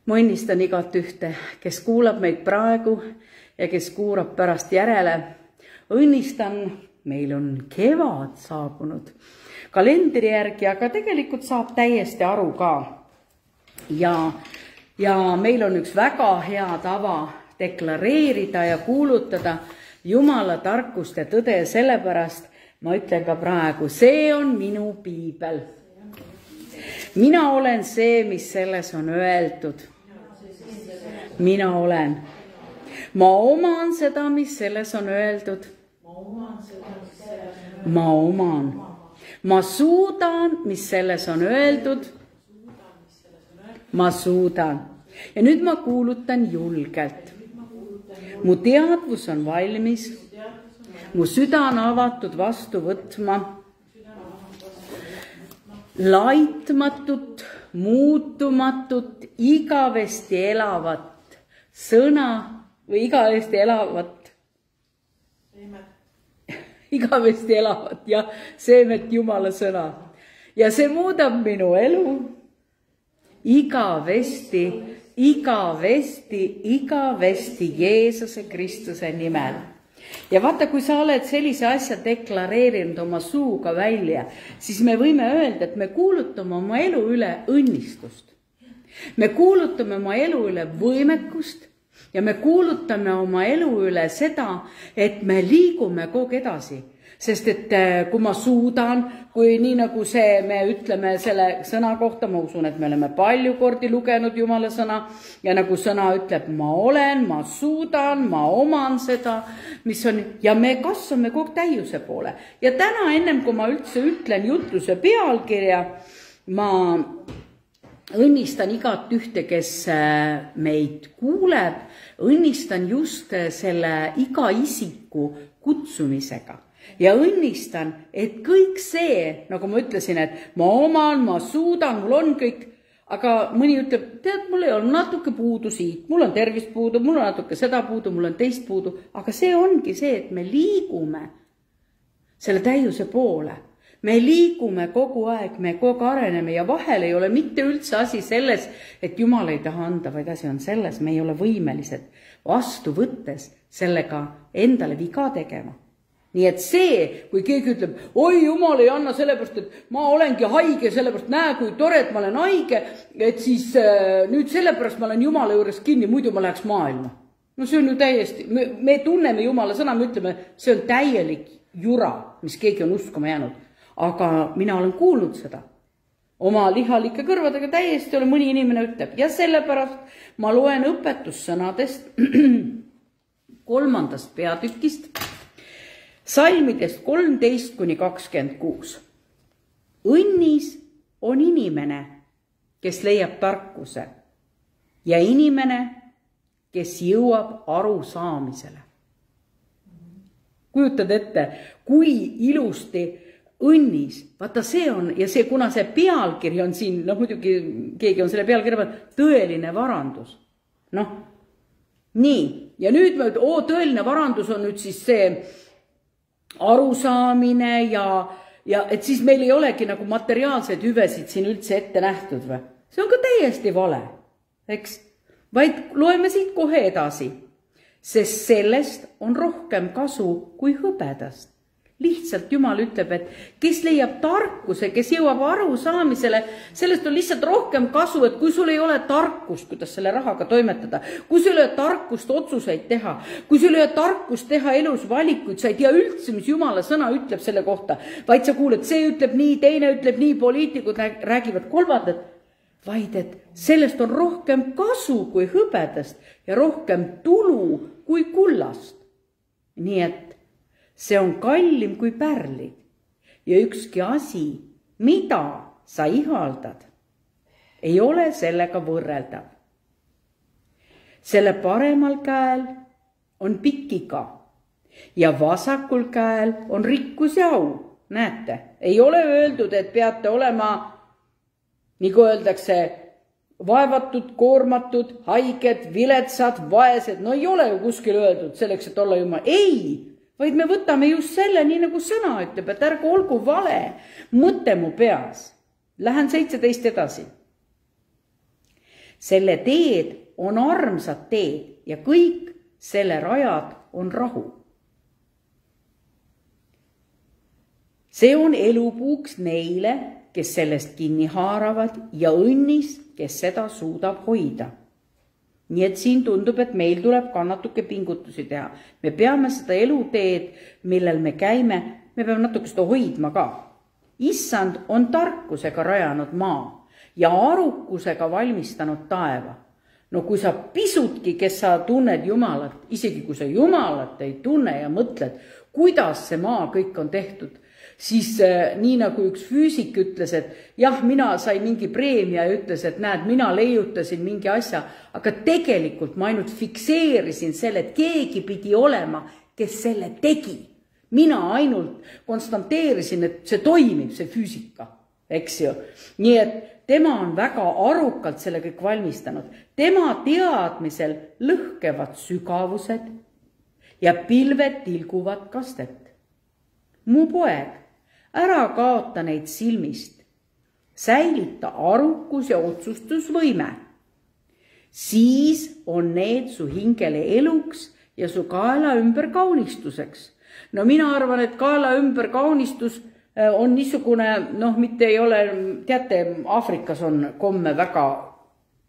Ma õnnistan igat ühte, kes kuulab meid praegu ja kes kuulab pärast järele. Õnnistan, meil on kevad saabunud kalendri järgi, aga tegelikult saab täiesti aru ka. Ja meil on üks väga hea tava deklareerida ja kuulutada Jumala tarkust ja tõde, sellepärast ma ütlen ka praegu, see on minu piibel. Mina olen see, mis selles on öeldud. Mina olen. Ma oman seda, mis selles on öeldud. Ma oman. Ma suudan, mis selles on öeldud. Ma suudan. Ja nüüd ma kuulutan julgelt. Mu teadvus on valmis. Mu süda on avatud vastu võtma laitmatut, muutumatut, igavesti elavat sõna või igavesti elavat ja seemet Jumala sõna. Ja see muudab minu elu igavesti Jeesuse Kristuse nimel. Ja vaata, kui sa oled sellise asja deklareerinud oma suuga välja, siis me võime öelda, et me kuulutame oma elu üle õnnistust. Me kuulutame oma elu üle võimekust ja me kuulutame oma elu üle seda, et me liigume kogu edasi. Sest et kui ma suudan, kui nii nagu see, me ütleme selle sõna kohta, ma usun, et me oleme palju kordi lugenud Jumala sõna ja nagu sõna ütleb, ma olen, ma suudan, ma oman seda, mis on, ja me kasvame kogu täiuse poole. Ja täna ennem, kui ma üldse ütlen jutluse pealkirja, ma õnnistan igat ühte, kes meid kuuleb, õnnistan just selle iga isiku kutsumisega. Ja õnnistan, et kõik see, nagu ma ütlesin, et ma oman, ma suudan, mul on kõik, aga mõni ütleb, tead, mul ei ole natuke puudu siit, mul on tervist puudu, mul on natuke seda puudu, mul on teist puudu, aga see ongi see, et me liigume selle täiuse poole. Me liigume kogu aeg, me kogu areneme ja vahel ei ole mitte üldse asi selles, et Jumal ei taha anda, vaid asi on selles, me ei ole võimelised vastu võttes sellega endale viga tegema. Nii et see, kui keegi ütleb, oi, Jumal ei anna sellepärast, et ma olengi haige, sellepärast näe, kui tore, et ma olen haige, et siis nüüd sellepärast ma olen Jumala juures kinni, muidu ma läheks maailma. No see on ju täiesti, me tunneme Jumala sõna, me ütleme, see on täielik jura, mis keegi on uskuma jäänud. Aga mina olen kuulnud seda. Oma lihalike kõrvadega täiesti ole mõni inimene ütleb. Ja sellepärast ma loen õpetussõnadest 3. peatükist, salmidest 13-26. Õnnis on inimene, kes leiab tarkuse ja inimene, kes jõuab arusaamisele. Kujutad ette, kui ilusti õnnis, vaata see on, ja see, kuna see pealkiri on siin, muidugi keegi on selle pealkirja, tõeline varandus. Nii, ja nüüd me ütleme, tõeline varandus on nüüd siis see arusaamine ja et siis meil ei olegi nagu materiaalseid hüvesid siin üldse ette nähtud või. See on ka täiesti vale, eks? Vaid loeme siit kohe edasi, sest sellest on rohkem kasu kui hõbedast. Lihtsalt Jumal ütleb, et kes leiab tarkuse, kes jõuab arusaamisele, sellest on lihtsalt rohkem kasu, et kui sul ei ole tarkust, kuidas selle rahaga toimetada, kui sul ei ole tarkust otsuseid teha, kui sul ei ole tarkust teha elus valikuid, sa ei tea üldse, mis Jumala sõna ütleb selle kohta, vaid sa kuuled, see ütleb nii, teine ütleb nii, poliitikud räägivad kolmandat, vaid et sellest on rohkem kasu kui hõbedast ja rohkem tulu kui kullast. Nii et see on kallim kui pärlid ja ükski asi, mida sa ihaldad, ei ole sellega võrreldav. Selle paremal käel on pikiga ja vasakul käel on rikkus ja au. Näete, ei ole öeldud, et peate olema, nagu öeldakse, vaevatud, koormatud, haiged, viletsad, vaesed. No ei ole ju kuskil öeldud selleks, et olla Jumal. Ei! Vaid me võtame just selle, nii nagu sõna ütleb, et ärgu olgu vale mõte mu peas. Lähen 17 edasi. selle teed on armsad teed ja kõik selle rajad on rahu. See on elupuuks neile, kes sellest kinni haaravad ja õnnis, kes seda suudab hoida. Nii et siin tundub, et meil tuleb ka natuke pingutusi teha. Me peame seda eluteed, millel me käime, me peame natuke seda hoidma ka. Issand on tarkusega rajanud maa ja arukusega valmistanud taeva. No kui sa pisutki, kes sa tunned Jumalat, isegi kui sa Jumalat ei tunne ja mõtled, kuidas see maa kõik on tehtud, siis nii nagu üks füüsik ütles, et jah, mina sain mingi preemia ja ütles, et näed, mina leiutasin mingi asja, aga tegelikult ma ainult fikseerisin selle, et keegi pidi olema, kes selle tegi. Mina ainult konstanteerisin, et see toimib, see füüsika, eks ju. Nii et tema on väga arukalt selle kõik valmistanud. Tema teadmisel lõhkevad sügavused ja pilved tilguvad kastet. Mu poeg, ära kaota neid silmist, säilita arukus ja otsustusvõime. Siis on need su hingele eluks ja su kaela ümber kaunistuseks. No mina arvan, et kaela ümber kaunistus on niisugune, mitte ei ole, teate, Aafrikas on komme väga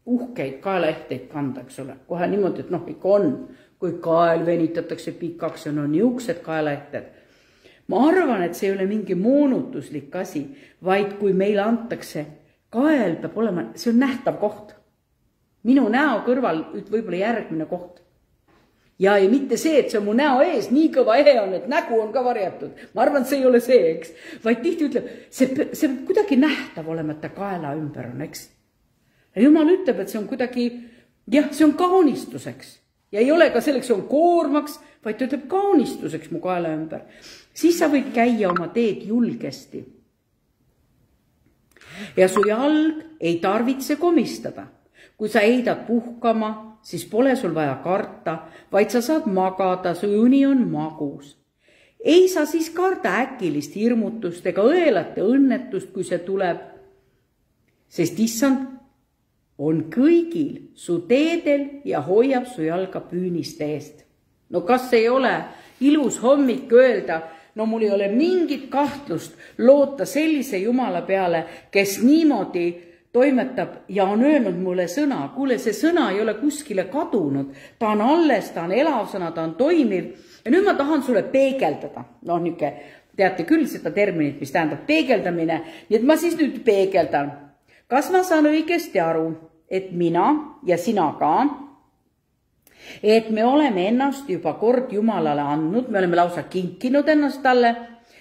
uhkeid kaelaehteid kanda, eks ole. Kohe niimoodi, et ikka on, kui kael venitatakse pikaks ja niisugused kaelaehted. Ma arvan, et see ei ole mingi moonutuslik asi, vaid kui meile antakse, kael peab olema, see on nähtav koht. Minu näo kõrval võib-olla järgmine koht. Ja mitte see, et see on mu näo ees, nii kõva ehe on, et nägu on ka varjatud. Ma arvan, et see ei ole see, eks. Vaid tihti ütleb, see peab kuidagi nähtav olema, et ta kaela ümber on, eks. Ja Jumal ütleb, et see on kuidagi, jah, see on kaunistuseks. Ja ei ole ka selleks, see on koormaks, vaid ta ütleb kaunistuseks mu kaela ümber. Siis sa võid käia oma teed julgesti. Ja su jalg ei tarvitse komistada. Kui sa heidad puhkama, siis pole sul vaja karta, vaid sa saad magada, su uni on magus. Ei sa siis karda äkilist hirmutust ega õelate õnnetust, kui see tuleb, sest issand on kõigil su teedel ja hoiab su jalga püüniste eest. No kas ei ole ilus hommik öelda, no mul ei ole mingit kahtlust loota sellise Jumala peale, kes niimoodi toimetab ja on öelnud mulle sõna. Kuule, see sõna ei ole kuskile kadunud. Ta on alles, ta on elav sõna, ta on toimiv. Ja nüüd ma tahan sulle peegeldada. Teate küll seda terminit, mis tähendab peegeldamine. Nii et ma siis nüüd peegeldan. Kas ma saan õigesti aru, et mina ja sina ka, et me oleme ennast juba kord Jumalale andnud, me oleme lausa kinkinud ennast talle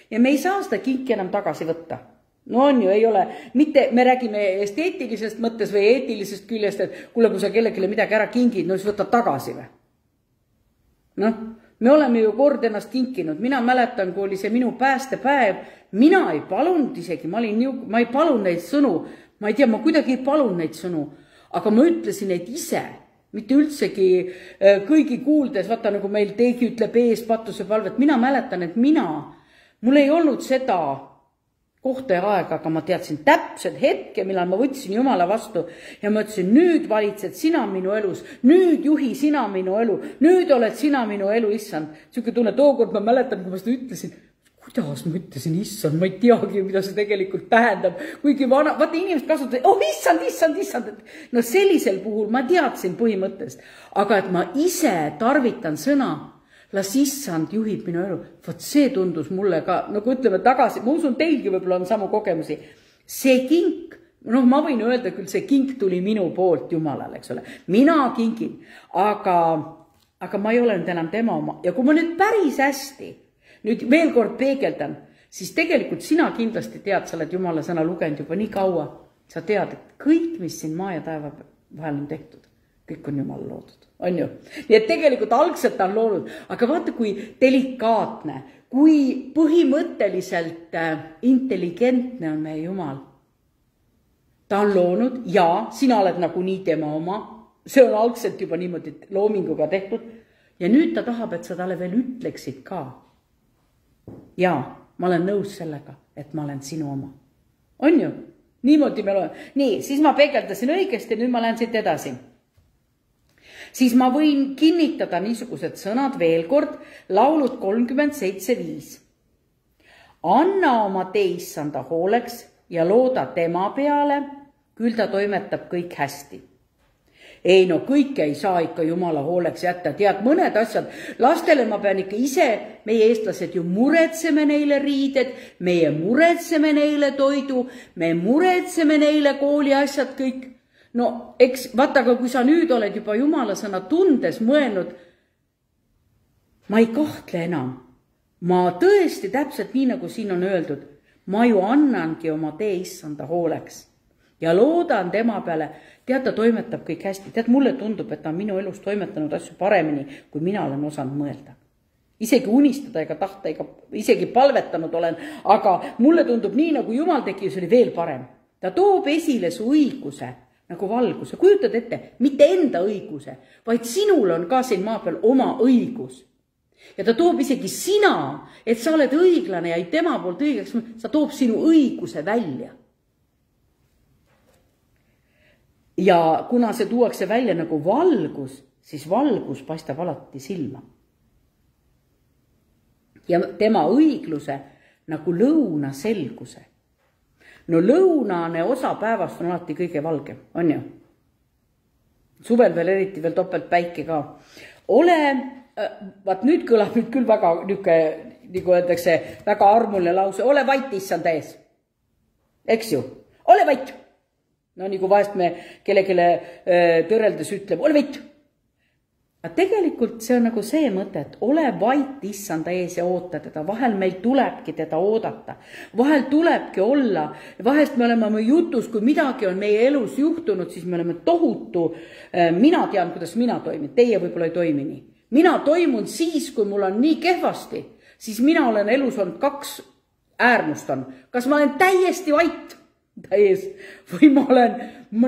ja me ei saa seda kinki enam tagasi võtta. No on ju, ei ole, mitte me räägime esteetilisest mõttes või eetilisest küljest, et kuule, kui sa kellelegi midagi ära kingid, no siis võtad tagasi või? Me oleme ju kord ennast kinkinud, mina mäletan, kui oli see minu päästepäev, mina ei palunud isegi, ma ei palunud neid sõnu, ma ei tea, ma kuidagi ei palunud neid sõnu, aga ma ütlesin neid ise, mitte üldsegi kõigi kuuldes, vaata nagu meil tegi ütleb ees patuse palvet, mina mäletan, et mul ei olnud seda kohta ja aega, aga ma teadsin täpselt hetke, millal ma võtsin Jumala vastu ja ma ütlesin, nüüd valitsed sina minu elus, nüüd juhi sina minu elu, nüüd oled sina minu elu, issand. Siuke tunne, tookord ma mäletan, kui ma seda ütlesin, kuidas ma ütlesin, issand, ma ei teagi, mida see tegelikult tähendab. Kuigi vaata inimesed kasutavad, issand. No sellisel puhul ma teadsin põhimõttest, aga et ma ise tarvitan sõna, las issand juhib minu elu. Vot see tundus mulle ka, nagu ütleme tagasi, ma usun teilgi võib-olla on samu kogemusi. See kink, ma võin öelda küll, see kink tuli minu poolt Jumalale, eks ole. Mina kinkin, aga ma ei ole nüüd enam tema oma. Ja kui ma nüüd päris hästi, nüüd veel kord peegeldan, siis tegelikult sina kindlasti tead, sa oled Jumala sõna lugenud juba nii kaua. Sa tead, et kõik, mis siin maa ja taeva vahel on tehtud, kõik on Jumala loodud. On ju? Nii et tegelikult algselt ta on loonud, aga vaata kui delikaatne, kui põhimõtteliselt intelligentne on meie Jumal. Ta on loonud ja sina oled nagu nii tema oma, see on algselt juba niimoodi loominguga tehtud ja nüüd ta tahab, et sa talle veel ütleksid ka. Ja ma olen nõus sellega, et ma olen sinu oma. On ju? Niimoodi me loeme. Nii, siis ma peegeldasin õigesti, nüüd ma lähen siit edasi. Siis ma võin kinnitada niisugused sõnad veel kord, laulud 37.5. Anna oma teissanda hooleks ja looda tema peale, küll ta toimetab kõik hästi. Ei, no kõike ei saa ikka Jumala hooleks jätta. Tead, mõned asjad, lastele ma pean ikka ise, meie eestlased ju muretseme neile riided, meie muretseme neile toidu, me muretseme neile kooli asjad kõik. No, eks, vaata, aga kui sa nüüd oled juba Jumala sõna tundes mõelnud, ma ei kahtle enam. Ma tõesti täpselt nii, nagu siin on öeldud, ma ju annangi oma teissanda hooleks ja loodan tema peale. Tead, ta toimetab kõik hästi. Tead, mulle tundub, et ta on minu elus toimetanud asju paremini, kui mina olen osanud mõelda. Isegi unistada ega tahta, isegi palvetanud olen, aga mulle tundub nii, nagu Jumal tegi, see oli veel parem. Ta toob esile su õiguse nagu valguse. Kujutad ette, mitte enda õiguse, vaid sinul on ka siin maa peal oma õigus. Ja ta toob isegi sina, et sa oled õiglane ja tema poolt õigeks, sa toob sinu õiguse välja. Ja kuna see tuuakse välja nagu valgus, siis valgus paistab alati silma. Ja tema õigluse nagu lõuna selguse. No lõunane osa päevast on alati kõige valgem, on ju? Suvel veel eriti veel topelt päike ka. Vaat nüüd kõlab nüüd küll väga nagu öeldakse, väga armuline lause. Ole vait, issand ees. Eks ju? Ole vait. No nagu vahest me kellegile tõreldes ütleb, ole vait. Aga tegelikult see on nagu see mõte, et ole vait issanda ees ja oota teda. Vahel meil tulebki teda oodata. Vahel tulebki olla. Vahest me oleme jutus, kui midagi on meie elus juhtunud, siis me oleme tohutu. Mina tean, kuidas mina toimin. Teie võib-olla ei toimi nii. Mina toimun siis, kui mul on nii kehvasti, siis mina olen elus olnud 2 äärmust on. Kas ma olen täiesti vait ees või ma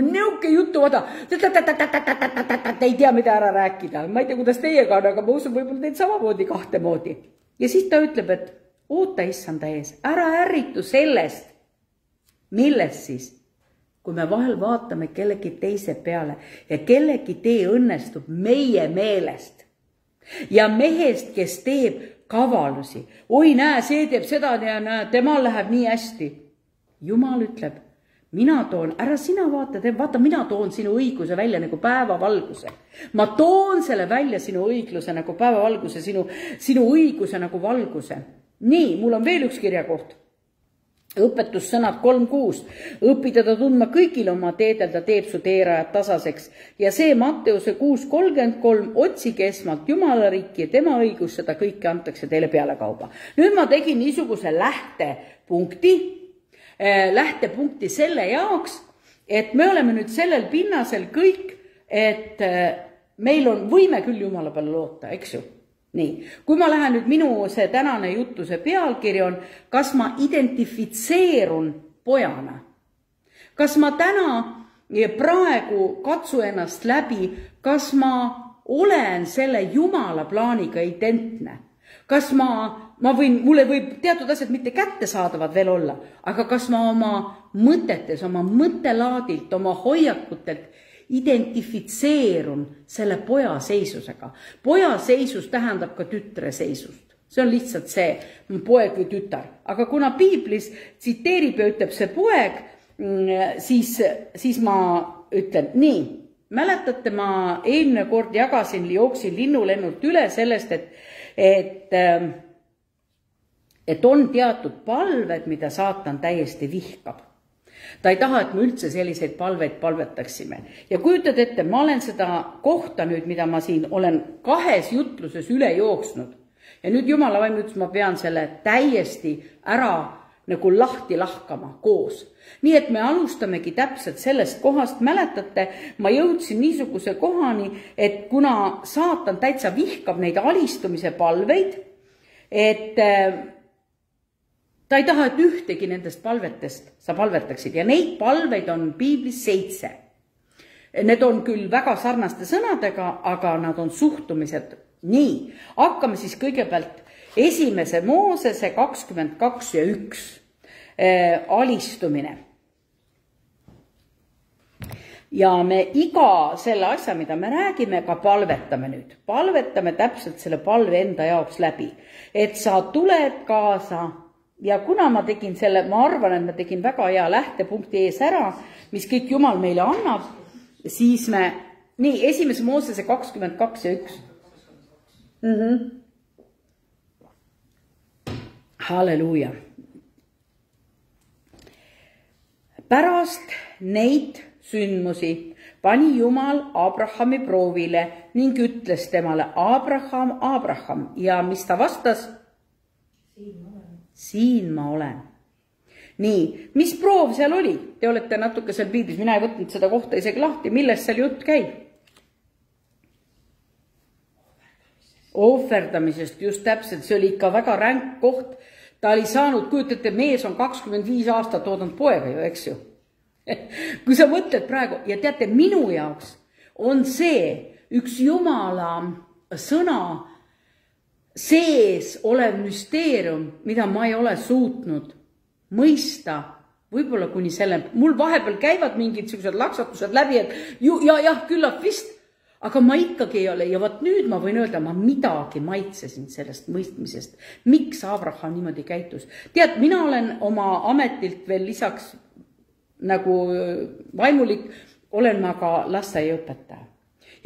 nõuke jutu vada, ei tea, mida ära rääkida. Ma ei tea, kuidas teiega on, aga ma usun võib-olla teid samamoodi 2 moodi. Ja siis ta ütleb, et oota issanda ees, ära ärritu sellest, millest siis, kui me vahel vaatame kellegi teise peale ja kellegi tee õnnestub meie meelest ja mehest, kes teeb kavalusi. Oi, näe, see teeb seda ja näe, temal läheb nii hästi. Jumal ütleb, mina toon, ära sina vaata, mina toon sinu õiguse välja nagu päevavalguse. Ma toon selle välja sinu õigluse nagu päevavalguse, sinu õiguse nagu valguse. Nii, mul on veel üks kirjakoht. Õpetussõnad 3.6. Õpi teda tundma kõigil oma teedel, ta teeb su teerajad tasaseks. Ja see Matteuse 6.33, otsige esmalt Jumala riiki ja tema õigus, seda kõike antakse teile peale kauba. Nüüd ma tegin niisuguse lähtepunkti selle jaoks, et me oleme nüüd sellel pinnasel kõik, et meil on võime küll Jumala peale loota, eks ju? Nii, kui ma lähen nüüd minu see tänane jutuse pealkiri on, kas ma identifitseerun pojana? Kas ma praegu katsu ennast läbi, kas ma olen selle Jumala plaaniga identne? Kas mulle võib teatud asjad mitte kättesaadavad veel olla, aga kas ma oma mõtetes, oma mõttelaadilt, oma hoiakutelt identifitseerun selle poja seisusega. Poja seisus tähendab ka tütre seisust. See on lihtsalt see poeg või tütar. Aga kuna piiblis tsiteerib ja ütleb see poeg, siis ma ütlen nii. Mäletate, ma eelmine kord jooksin linnulennult üle sellest, et on teatud palved, mida saatan täiesti vihkab. Ta ei taha, et me üldse selliseid palveid palvetaksime. Ja kujutad ette, ma olen seda kohta nüüd, mida ma siin olen 2 jutluses üle jooksnud. Ja nüüd Jumala vaim ütles, ma pean selle täiesti ära nagu lahti lahkama koos. Nii et me alustamegi täpselt sellest kohast. Mäletate, ma jõudsin niisuguse kohani, et kuna saatan täitsa vihkab neid alistumise palveid, et ta ei taha, et ühtegi nendest palvetest sa palvetaksid ja neid palveid on piiblis 7. Need on küll väga sarnaste sõnadega, aga nad on suhtumised. Nii, hakkame siis kõigepealt 1. Moosese 22 ja 1 alistumine. ja me iga selle asja, mida me räägime, ka palvetame nüüd. Palvetame täpselt selle palve enda jaoks läbi. Et sa tuled kaasa ja kuna ma tegin selle, ma arvan, et ma tegin väga hea lähtepunkti ees ära, mis kõik Jumal meile annab, siis me, nii, 1. Moosese 22 ja 1. Halleluuja. Pärast neid sündmusi pani Jumal Abrahami proovile ning ütles temale, Abraham, Abraham, ja mis ta vastas? Siin ma olen. Nii, mis proov seal oli? Te olete natuke seal piiblis, mina ei võtnud seda kohta isegi lahti, millest seal jutt käib? Ohverdamisest, just täpselt, see oli ikka väga ränk koht. Ta oli saanud, kujutate, mees on 25 aastat oodanud poega ju, eks ju. Kui sa mõtled praegu, ja teate, minu jaoks on see üks Jumala sõna sees olev müsteerium, mida ma ei ole suutnud mõista, võib-olla kuni selle, mul vahepeal käivad mingid sellised laksatused läbi, et jah, küllap vist, aga ma ikkagi ei ole, ja vaat nüüd ma võin öelda, ma midagi maitsesin sellest mõistmisest. Miks Abraham niimoodi käitus? Tead, mina olen oma ametilt veel lisaks nagu vaimulik, olen ma ka lasteaiaõpetaja.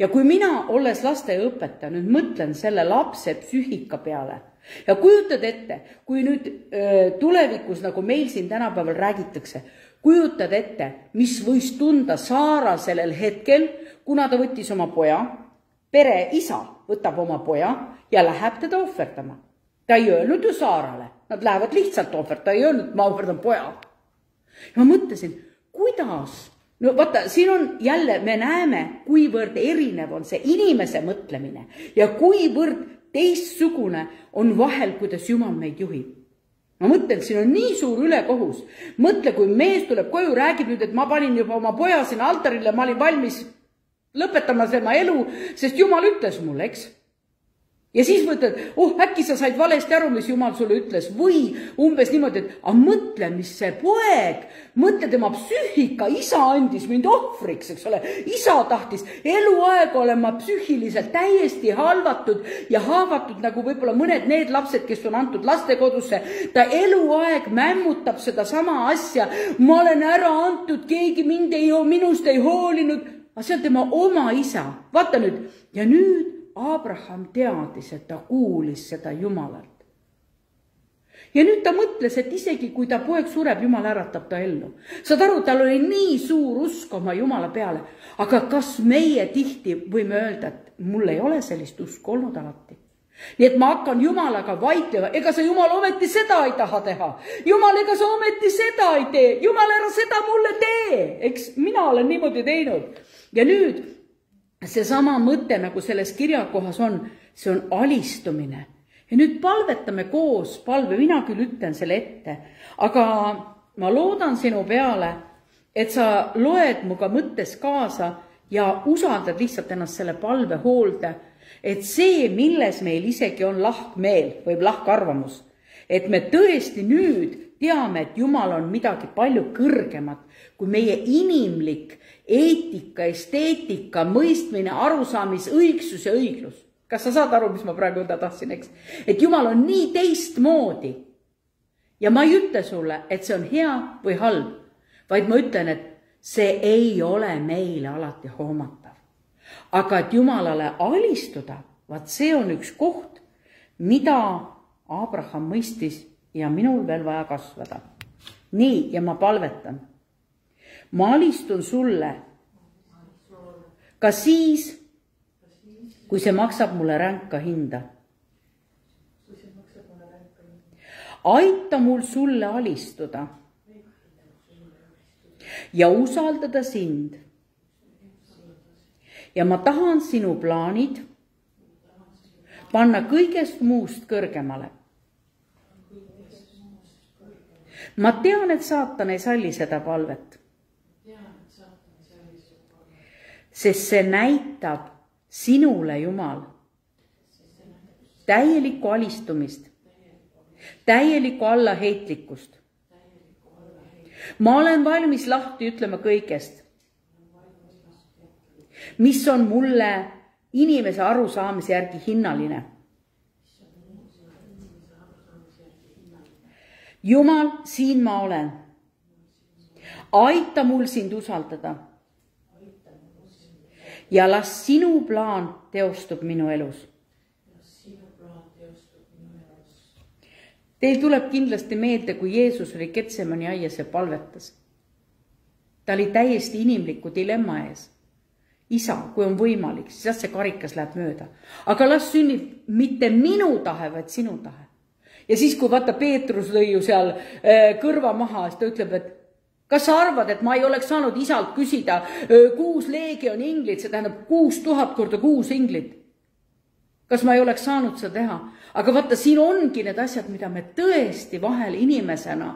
Ja kui mina, olles lasteaiaõpetaja, nüüd mõtlen selle lapse psüühika peale ja kujutad ette, kui nüüd tulevikus, nagu meil siin tänapäeval räägitakse, kujutad ette, mis võis tunda Saara sellel hetkel, kuna ta võttis oma poja, pere isa võtab oma poja ja läheb teda ohverdama. Ta ei öelnud ju Saarale, nad lähevad lihtsalt ohverdama, ta ei öelnud, ma ohverdan poja. Ja ma mõtlesin, kuidas? No vaata, siin on jälle, me näeme, kuivõrd erinev on see inimese mõtlemine ja kuivõrd teistsugune on vahel, kuidas Jumal meid juhib. Ma mõtlen, siin on nii suur ülekohus. Mõtle, kui mees tuleb koju, räägib nüüd, et ma panin juba oma poja sinna altarile, ma olin valmis lõpetama tema elu, sest Jumal ütles mulle, eks? Ja siis mõtled, äkki sa said valesti aru, mis Jumal sulle ütles, või umbes niimoodi, et mõtle, mis see poeg, mõtle tema psüühika, isa andis mind ohvriks, eks ole, isa tahtis eluaeg olema psüühiliselt täiesti halvatud ja haavatud, nagu võib-olla mõned need lapsed, kes on antud lastekodusse, ta eluaeg mämmutab seda sama asja, ma olen ära antud, keegi minust ei hoolinud, aga see on tema oma isa, vaata nüüd, ja nüüd Abraham teadis, et ta kuulis seda Jumalalt. Ja nüüd ta mõtles, et isegi kui ta poeg sureb, Jumal äratab ta ellu. Saad aru, tal oli nii suur usk oma Jumala peale. Aga kas meie tihti võime öelda, et mul ei ole sellist usku olnud alati? Nii et ma hakkan Jumalaga vaidlema, ega sa Jumal ometi seda ei taha teha. Jumal, ega sa ometi seda ei tee. Jumal, ära seda mulle tee. Eks mina olen niimoodi teinud. Ja nüüd see sama mõte, nagu selles kirjakohas on, see on alistumine. Ja nüüd palvetame koos, mina küll ütlen selle ette, aga ma loodan sinu peale, et sa loed muga mõttes kaasa ja usaldad lihtsalt ennast selle palve hoolde, et see, milles meil isegi on lahkmeel või lahkarvamus, et me tõesti nüüd teame, et Jumal on midagi palju kõrgemat kui meie inimlik eetika, esteetika, mõistmine, arusaamis, õigsus ja õiglus. Kas sa saad aru, mis ma praegu öelda tahtsin, eks? Et Jumal on nii teistmoodi. Ja ma ei ütle sulle, et see on hea või halb, vaid ma ütlen, et see ei ole meile alati hoomatav. Aga et Jumalale alistuda, vaat see on üks koht, mida Abraham mõistis ja minul veel vaja kasvada. Nii, ja ma palvetan. Ma alistun sulle ka siis, kui see maksab mulle ränka hinda. Aita mul sulle alistuda ja usaldada sind. Ja ma tahan sinu plaanid panna kõigest muust kõrgemale. Ma tean, et saatan ei salli seda palvet. Sest see näitab sinule, Jumal, täielikku alistumist, täielikku allaheitlikkust. Ma olen valmis lahti ütlema kõigest, mis on mulle inimese arusaamise järgi hinnaline. Jumal, siin ma olen. Aita mul sind usaldada. Ja las sinu plaan teostub minu elus. Teil tuleb kindlasti meelde, kui Jeesus oli Getsemani aias ja palvetas. Ta oli täiesti inimliku dilemma ees. Isa, kui on võimalik, siis see karikas läheb mööda. Aga las sünnib mitte minu tahe, vaid sinu tahe. Ja siis, kui vaata Peetrus lõi ju seal kõrva maha, siis ta ütleb, et kas sa arvad, et ma ei oleks saanud isalt küsida 6 leegion inglit, see tähendab 6000 korda 6 inglit. Kas ma ei oleks saanud seda teha? Aga vaata, siin ongi need asjad, mida me tõesti vahel inimesena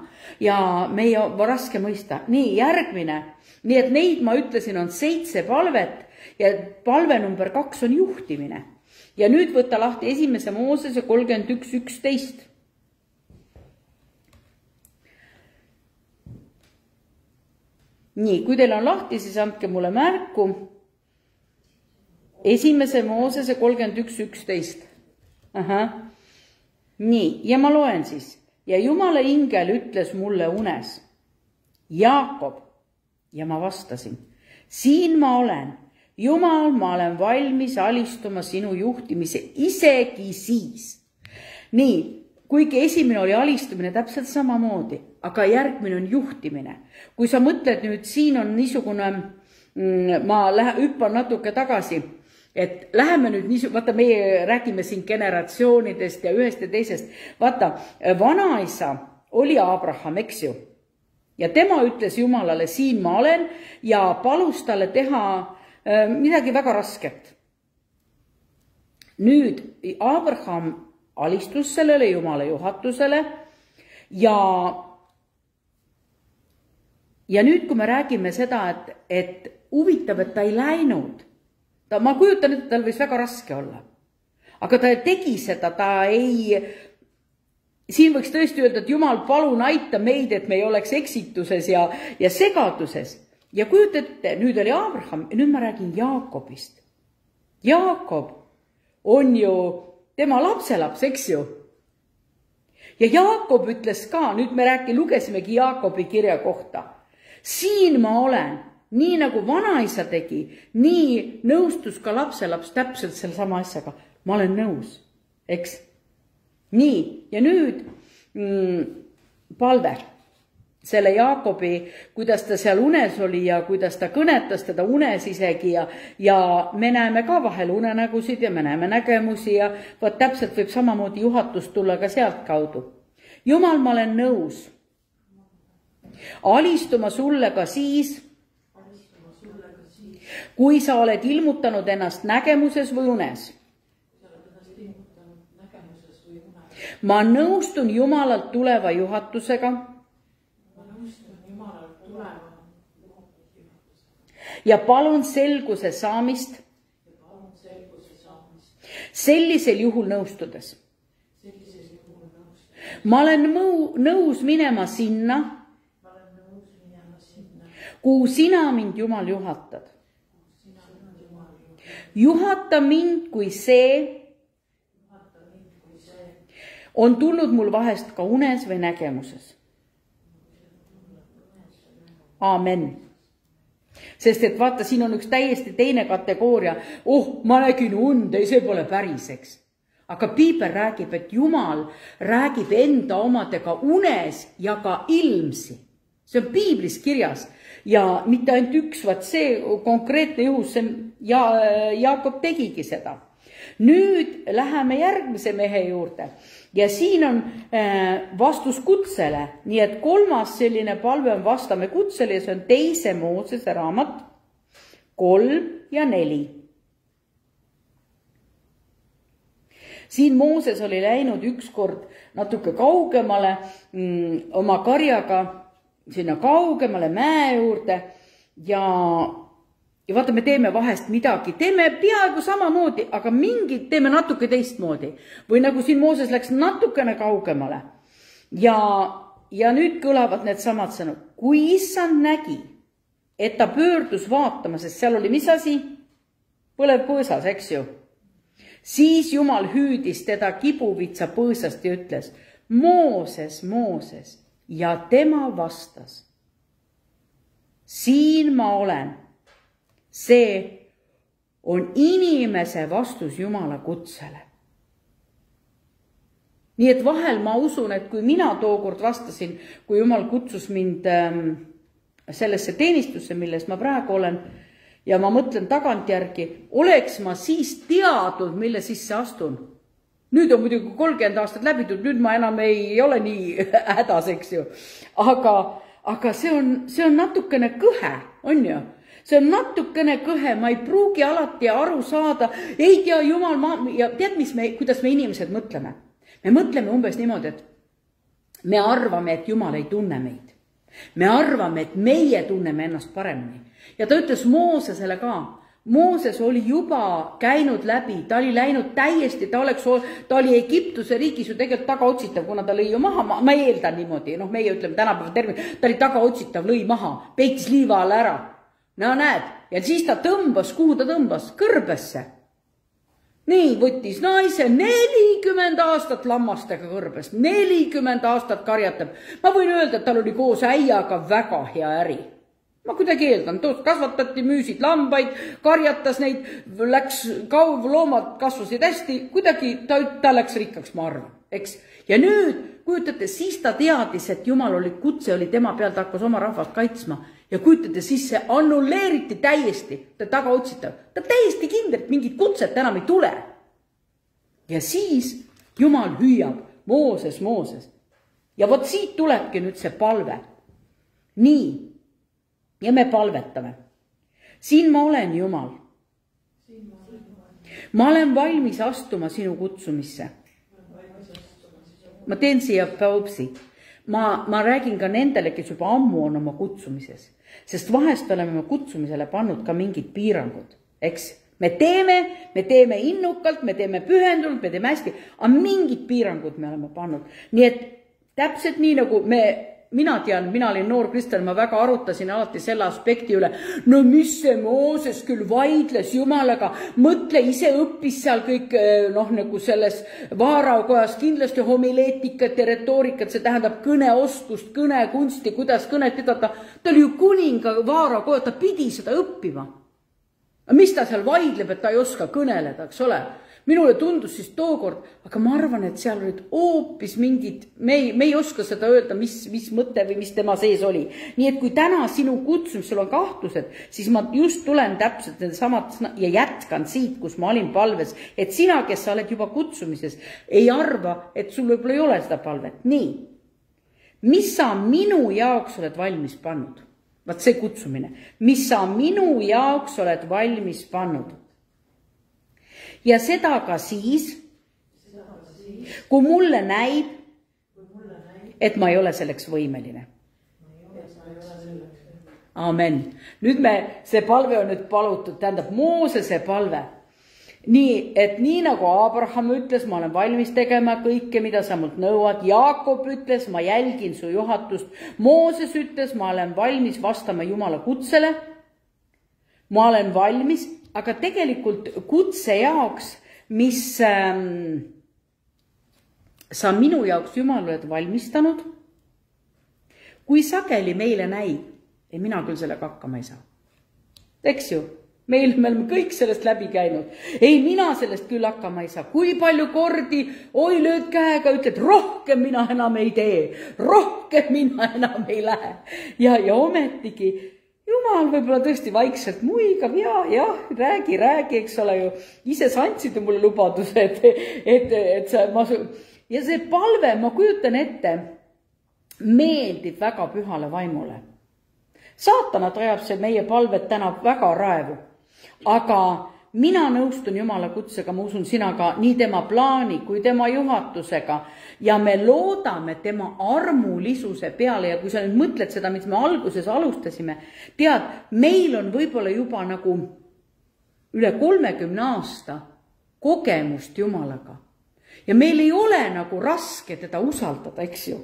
ja meie raske mõista. Nii, järgmine. Nii, et neid ma ütlesin on 7 palvet ja palve number 2 on juhtimine. Ja nüüd võtta lahti 1. Moosese 31:11. Nii, kui teil on lahti, siis andke mulle märku. 1. Moosese 31:11. Nii, ja ma loen siis. Ja Jumala ingel ütles mulle unes, Jaakob, ja ma vastasin, siin ma olen. Jumal, ma olen valmis alistuma sinu juhtimise isegi siis. Nii, kuigi esimene oli alistumine täpselt samamoodi, aga järgmine on juhtimine. Kui sa mõtled nüüd, siin on niisugune, ma hüppan natuke tagasi, et läheme nüüd vaata, meie räägime siin generatsioonidest ja ühest ja teisest. Vaata, vanaisa oli Abraham, eks ju. Ja tema ütles Jumalale, siin ma olen ja palus talle teha midagi väga rasket. Nüüd Abraham alistus sellele Jumala juhatusele ja nüüd, kui me räägime seda, et huvitav, et ta ei läinud, ma kujutan, et tal võis väga raske olla. Aga ta tegi seda, siin võiks tõesti öelda, et Jumal, palun aita meid, et me ei oleks eksituses ja segaduses. Ja kujutate, nüüd oli Abraham, ja nüüd ma räägin Jaakobist. Jaakob on ju tema lapselaps, eks ju. Ja Jaakob ütles ka, nüüd me lugesimegi Jaakobi kirja kohta. Siin ma olen. Nii nagu vanaisa tegi, nii nõustus ka lapselaps täpselt selle sama asjaga. Ma olen nõus, eks? Nii, ja nüüd palve. Selle Jaakobi, kuidas ta seal unes oli ja kuidas ta kõnetas teda unes isegi ja me näeme ka vahel unenägusid ja me näeme nägemusi ja vaat täpselt võib samamoodi juhatust tulla ka sealt kaudu. Jumal, ma olen nõus. Alistuma sulle ka siis, kui sa oled ilmutanud ennast nägemuses või unes. Ma nõustun Jumalalt tuleva juhatusega ja palun selguse saamist sellisel juhul nõustudes. Ma olen nõus minema sinna, kuhu sina mind, Jumal, juhatad. Juhata mind, kui see on tulnud mul vahest ka unes või nägemuses. Aamen. Sest et vaata, siin on üks täiesti teine kategooria. Ma nägin und, ei, see pole päriseks. Aga Piibel räägib, et Jumal räägib enda omadega unes ja ka ilmsi. See on Piiblis kirjas. Ja mitte ainult üks, vaat see konkreetne juhus, Jaakob tegigi seda. Nüüd läheme järgmise mehe juurde. Ja siin on vastus kutsele. Nii et 3. selline palve on vastame kutsele ja see on 2. Moosese raamat 3 ja 4. Siin Mooses oli läinud ükskord natuke kaugemale oma karjaga, sinna kaugemale mäe juurde ja vaata, me teeme vahest midagi, teeme peaaegu samamoodi, aga mingid teeme natuke teistmoodi. Või nagu siin Mooses läks natukene kaugemale. Ja nüüd kõlavad need samad sõnud. Kui issand nägi, et ta pöördus vaatama, sest seal oli mis asi? põlev põõsas, eks ju. Siis Jumal hüüdis teda kibuvitsa põõsast ja ütles, Mooses, Mooses, ja tema vastas, siin ma olen. See on inimese vastus Jumala kutsele. Nii et vahel ma usun, et kui mina tookord vastasin, kui Jumal kutsus mind sellesse teenistusse, milles ma praegu olen, ja ma mõtlen tagantjärgi, oleks ma siis teadnud, mille sisse astun. Nüüd on muidugi 30 aastat läbitud, nüüd ma enam ei ole nii hädas, eks ju. Aga see on natukene kõhe, on ju? See on natukene kõhe, ma ei pruugi alati aru saada, ei tea Jumal, ja tead, kuidas me inimesed mõtleme? Me mõtleme umbes niimoodi, et me arvame, et Jumal ei tunne meid. Me arvame, et meie tunneme ennast paremini. Ja ta ütles Moosesele ka. Mooses oli juba käinud läbi, ta oli läinud täiesti, ta oli Egiptuse riigis ju tegelikult tagaotsitav, kuna ta lõi ju maha, ma eeldan niimoodi, meie ütleme tänapäeva termin, ta oli tagaotsitav, lõi maha, peitis liiva alla ära. No näed, ja siis ta tõmbas, kuhu ta tõmbas? Kõrbesse. Nii, võttis naise 40 aastat lammastega kõrbes, 40 aastat karjatab. Ma võin öelda, et tal oli koos äiaga väga hea äri. Ma kuidagi eeldan, kasvatati, müüsid lambaid, karjatas neid, loomad kasvasid hästi, kuidagi ta läks rikkaks, ma arvan, eks. Ja nüüd, kujutate, siis ta teadis, et Jumal oli kutse, oli tema pealt, hakkas oma rahvast kaitsma. Ja kujutate, siis see annulleeriti täiesti, ta taga otsitav. Ta täiesti kindlalt mingit kutset enam ei tule. Ja siis Jumal hüüab, Mooses, Mooses. Ja vot siit tulebki nüüd see palve. Nii, ja me palvetame. Siin ma olen, Jumal. Ma olen valmis astuma sinu kutsumisse. Ma teen siia paupsi. Ma räägin ka nendele, kes juba ammu on oma kutsumises. Sest vahest oleme kutsumisele pannud ka mingid piirangud, eks? Me teeme innukalt, me teeme pühendunult, me teeme hästi, aga mingid piirangud me oleme pannud. Nii et täpselt nii nagu mina tean, mina olin noor kristlane, ma väga arutasin alati selle aspekti üle. No mis see Mooses küll vaidles Jumalaga, mõtle, ise õppis seal kõik, nagu selles vaarakojas kindlasti homileetikat ja retoorikat, see tähendab kõneoskust, kõnekunsti, kuidas kõnet pidada. Ta oli ju kuninga vaarakoja, ta pidi seda õppima. Aga mis ta seal vaidleb, et ta ei oska kõneleda, eks ole? Minule tundus siis tookord, aga ma arvan, et seal olid hoopis mingid, me ei oska seda öelda, mis mõte või mis tema sees oli. Nii et kui täna sinu kutsumisel on kahtlused, siis ma just tulen täpselt need samad ja jätkan siit, kus ma olin palves, et sina, kes sa oled juba kutsumises, ei arva, et sul võib-olla ei ole seda palvet. Nii, mis sa minu jaoks oled valmis pannud? Vaat see kutsumine. Mis sa minu jaoks oled valmis pannud? Ja seda ka siis, kui mulle näib, et ma ei ole selleks võimeline. Amen. Nüüd see palve on nüüd palutud, tähendab Moosese palve. Nii, et nii nagu Abraham ütles, ma olen valmis tegema kõike, mida sa mult nõuad. Jaakob ütles, ma jälgin su juhatust. Mooses ütles, ma olen valmis vastama Jumala kutsele. Ma olen valmis, aga tegelikult kutse jaoks, mis sa minu jaoks Jumal oled valmistanud, kui sageli meile näib, ei mina küll sellega hakkama ei saa. Eks ju? Me oleme kõik sellest läbi käinud. Ei, mina sellest küll hakkama ei saa. Kui palju kordi, oi, lööd käega, ütled, rohkem mina enam ei tee. Rohkem mina enam ei lähe. Ja ometigi, Jumal võib-olla tõesti vaikselt muigab, ja, räägi, eks ole ju. Ise sa andsid mulle lubaduse, et ja see palve, ma kujutan ette, meeldib väga pühale vaimule. Saatanat ajab see meie palvet täna väga raevu. Aga mina nõustun Jumala kutsega, ma usun sina ka nii tema plaani kui tema juhatusega ja me loodame tema armulisuse peale ja kui sa nüüd mõtled seda, mis me alguses alustasime, tead, meil on võib-olla juba nagu üle 30 aasta kogemust Jumalaga ja meil ei ole nagu raske teda usaldada, eks ju.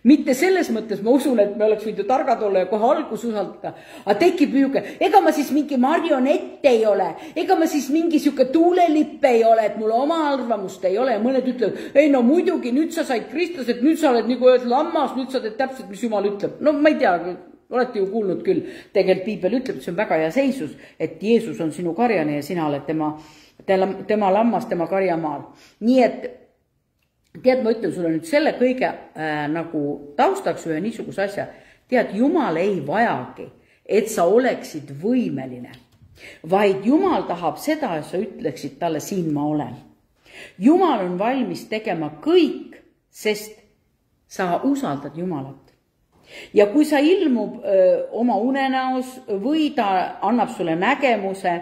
Mitte selles mõttes ma usun, et me oleks võinud ju targad olla ja kohe algus usaldada. Aga tekib juhuke, ega ma siis mingi marionett ei ole, ega ma siis mingi siuke tuulelipp ei ole, et mul oma arvamust ei ole ja mõned ütlevad, ei no muidugi, nüüd sa said Kristus, et nüüd sa oled nagu öeldud lammas, nüüd sa teed täpselt, mis Jumal ütleb. No ma ei tea, olete ju kuulnud küll, tegelikult Piibel ütleb, et see on väga hea seisus, et Jeesus on sinu karjane ja sina oled tema lammas, tema karjamaal. Nii et tead, ma ütlen sulle nüüd selle kõige nagu taustaks ühe niisuguse asja. Tead, Jumal ei vajagi, et sa oleksid võimeline, vaid Jumal tahab seda, et sa ütleksid talle, siin ma olen. Jumal on valmis tegema kõik, sest sa usaldad Jumalat. Ja kui sa ilmub oma unenäos või ta annab sulle nägemuse,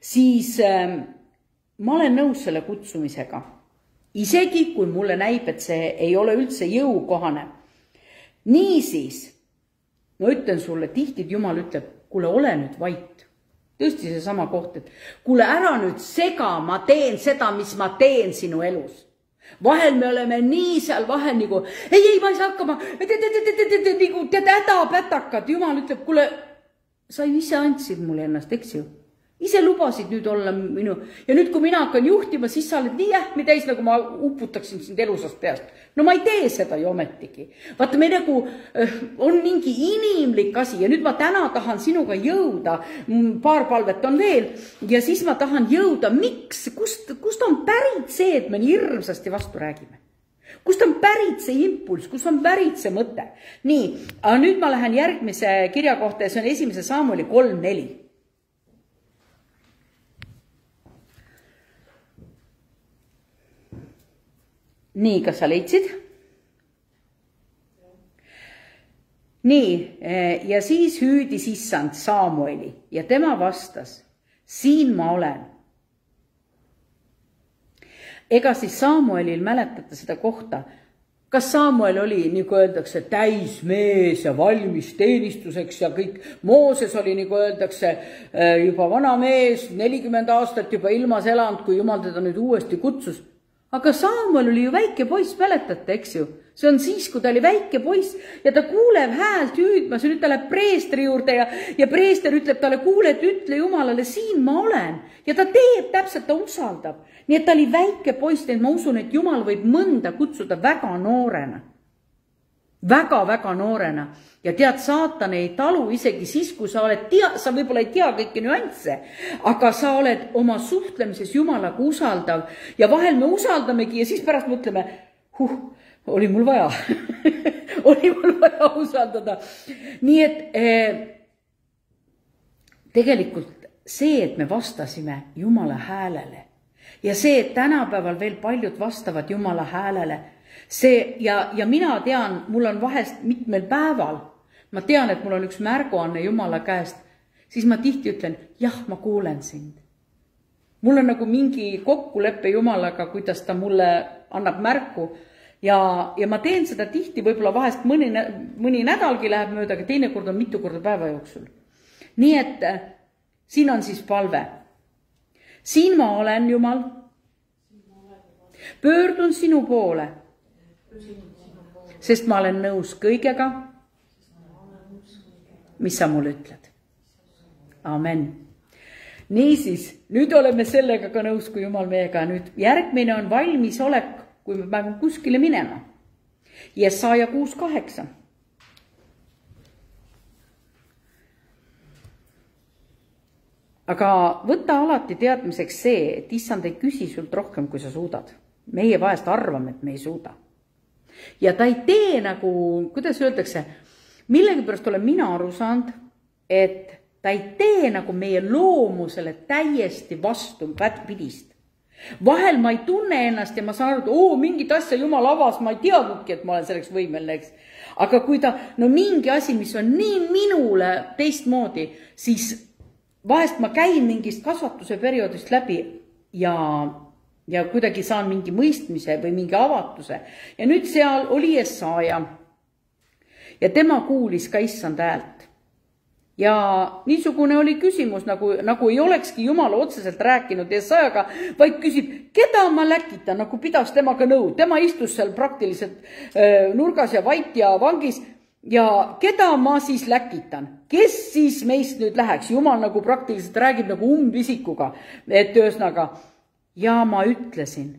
siis ma olen nõus selle kutsumisega. Isegi kui mulle näib, et see ei ole üldse jõukohane. Niisiis, ma ütlen sulle, tihti Jumal ütleb, kuule, ole nüüd vait. Tõesti see sama koht, et kuule, ära nüüd sega, ma teen seda, mis ma teen sinu elus. Vahel me oleme nii seal vahel nagu, ei, ma ei saa hakkama, tead hädapätakad. Jumal ütleb, kuule, sa ju ise andsid mulle ennast, eks ju? Ise lubasid nüüd olla minu. Ja nüüd, kui mina hakkan juhtima, siis sa oled nii ähmi täis, nagu ma uputaksin sind elusast peast. No ma ei tee seda ju ometigi. Vaata, me nagu on mingi inimlik asi ja nüüd ma täna tahan sinuga jõuda. Paar palvet on veel ja siis ma tahan jõuda. Miks? Kust on pärit see, et me nii hirmsasti vastu räägime? Kust on pärit see impuls? Kust on pärit see mõte? Nii, aga nüüd ma lähen järgmise kirja kohta ja see on 1. Samueli 3:4. Nii, kas sa leidsid? Nii, ja siis hüüdis issand Samueli ja tema vastas, siin ma olen. Ega siis Samuelil mäletate seda kohta, kas Samuel oli, nagu öeldakse, täismees ja valmis teenistuseks ja kõik. Mooses oli, nagu öeldakse, juba vana mees, 40 aastat juba ilmas elanud, kui Jumal teda nüüd uuesti kutsus. Aga Samuel oli ju väike poiss, mäletate, eks ju? See on siis, kui ta oli väike poiss ja ta kuuleb häält hüüdmas ja nüüd ta läheb preestri juurde ja preester ütleb talle, kuule, et ütle Jumalale, siin ma olen. Ja ta teeb täpselt, ta usaldab. Nii et ta oli väike poiss, et ma usun, et Jumal võib mõnda kutsuda väga noorena. Väga noorena. Ja tead, saatan ei talu isegi siis, kui sa võib-olla ei tea kõiki nüansse, aga sa oled oma suhtlemises Jumalaga usaldav ja vahel me usaldamegi ja siis pärast mõtleme, oli mul vaja, oli mul vaja usaldada. Nii et tegelikult see, et me vastasime Jumala häälele ja see, et tänapäeval veel paljud vastavad Jumala häälele, see ja mina tean, mul on vahest mitmel päeval, ma tean, et mul on üks märguanne Jumala käest, siis ma tihti ütlen, jah, ma kuulen sind. Mul on nagu mingi kokkuleppe Jumalaga, kuidas ta mulle annab märku ja ma teen seda tihti, võib-olla vahest mõni nädalgi läheb mööda, aga teinekord on mitu korda päeva jooksul. Nii et siin on siis palve. Siin ma olen, Jumal. Pöördun sinu poole, sest ma olen nõus kõigega, mis sa mulle ütled. Amen. Niisiis, nüüd oleme sellega ka nõus, kui Jumal meiega. Nüüd järgmine on valmisolek, kui me peame kuskile minema. Jesaja 6:8. Aga võta alati teadmiseks see, et issand ei küsi sult rohkem, kui sa suudad. Meie vahest arvame, et me ei suuda. Ja ta ei tee nagu, kuidas öeldakse, millegi pärast olen mina aru saanud, et ta ei tee nagu meie loomusele täiesti vastu pidist. Vahel ma ei tunne ennast ja ma saan aru, et mingit asja Jumal avas, ma ei teadnudki, et ma olen selleks võimeline, eks. Aga kui ta, mingi asi, mis on nii minule teistmoodi, siis vahest ma käin mingist kasvatuse perioodist läbi ja kuidagi saan mingi mõistmise või mingi avatuse. Ja nüüd seal oli Jesaja ja tema kuulis ka issand häält. Ja niisugune oli küsimus, nagu ei olekski Jumal otseselt rääkinud Jesajaga, vaid küsib, keda ma läkitan, nagu pidas temaga nõu. Tema istus seal praktiliselt nurgas ja vait ja vangis ja keda ma siis läkitan? Kes siis meist nüüd läheks? Jumal nagu praktiliselt räägib nagu umbisikuga, et ühesõnaga, ja ma ütlesin,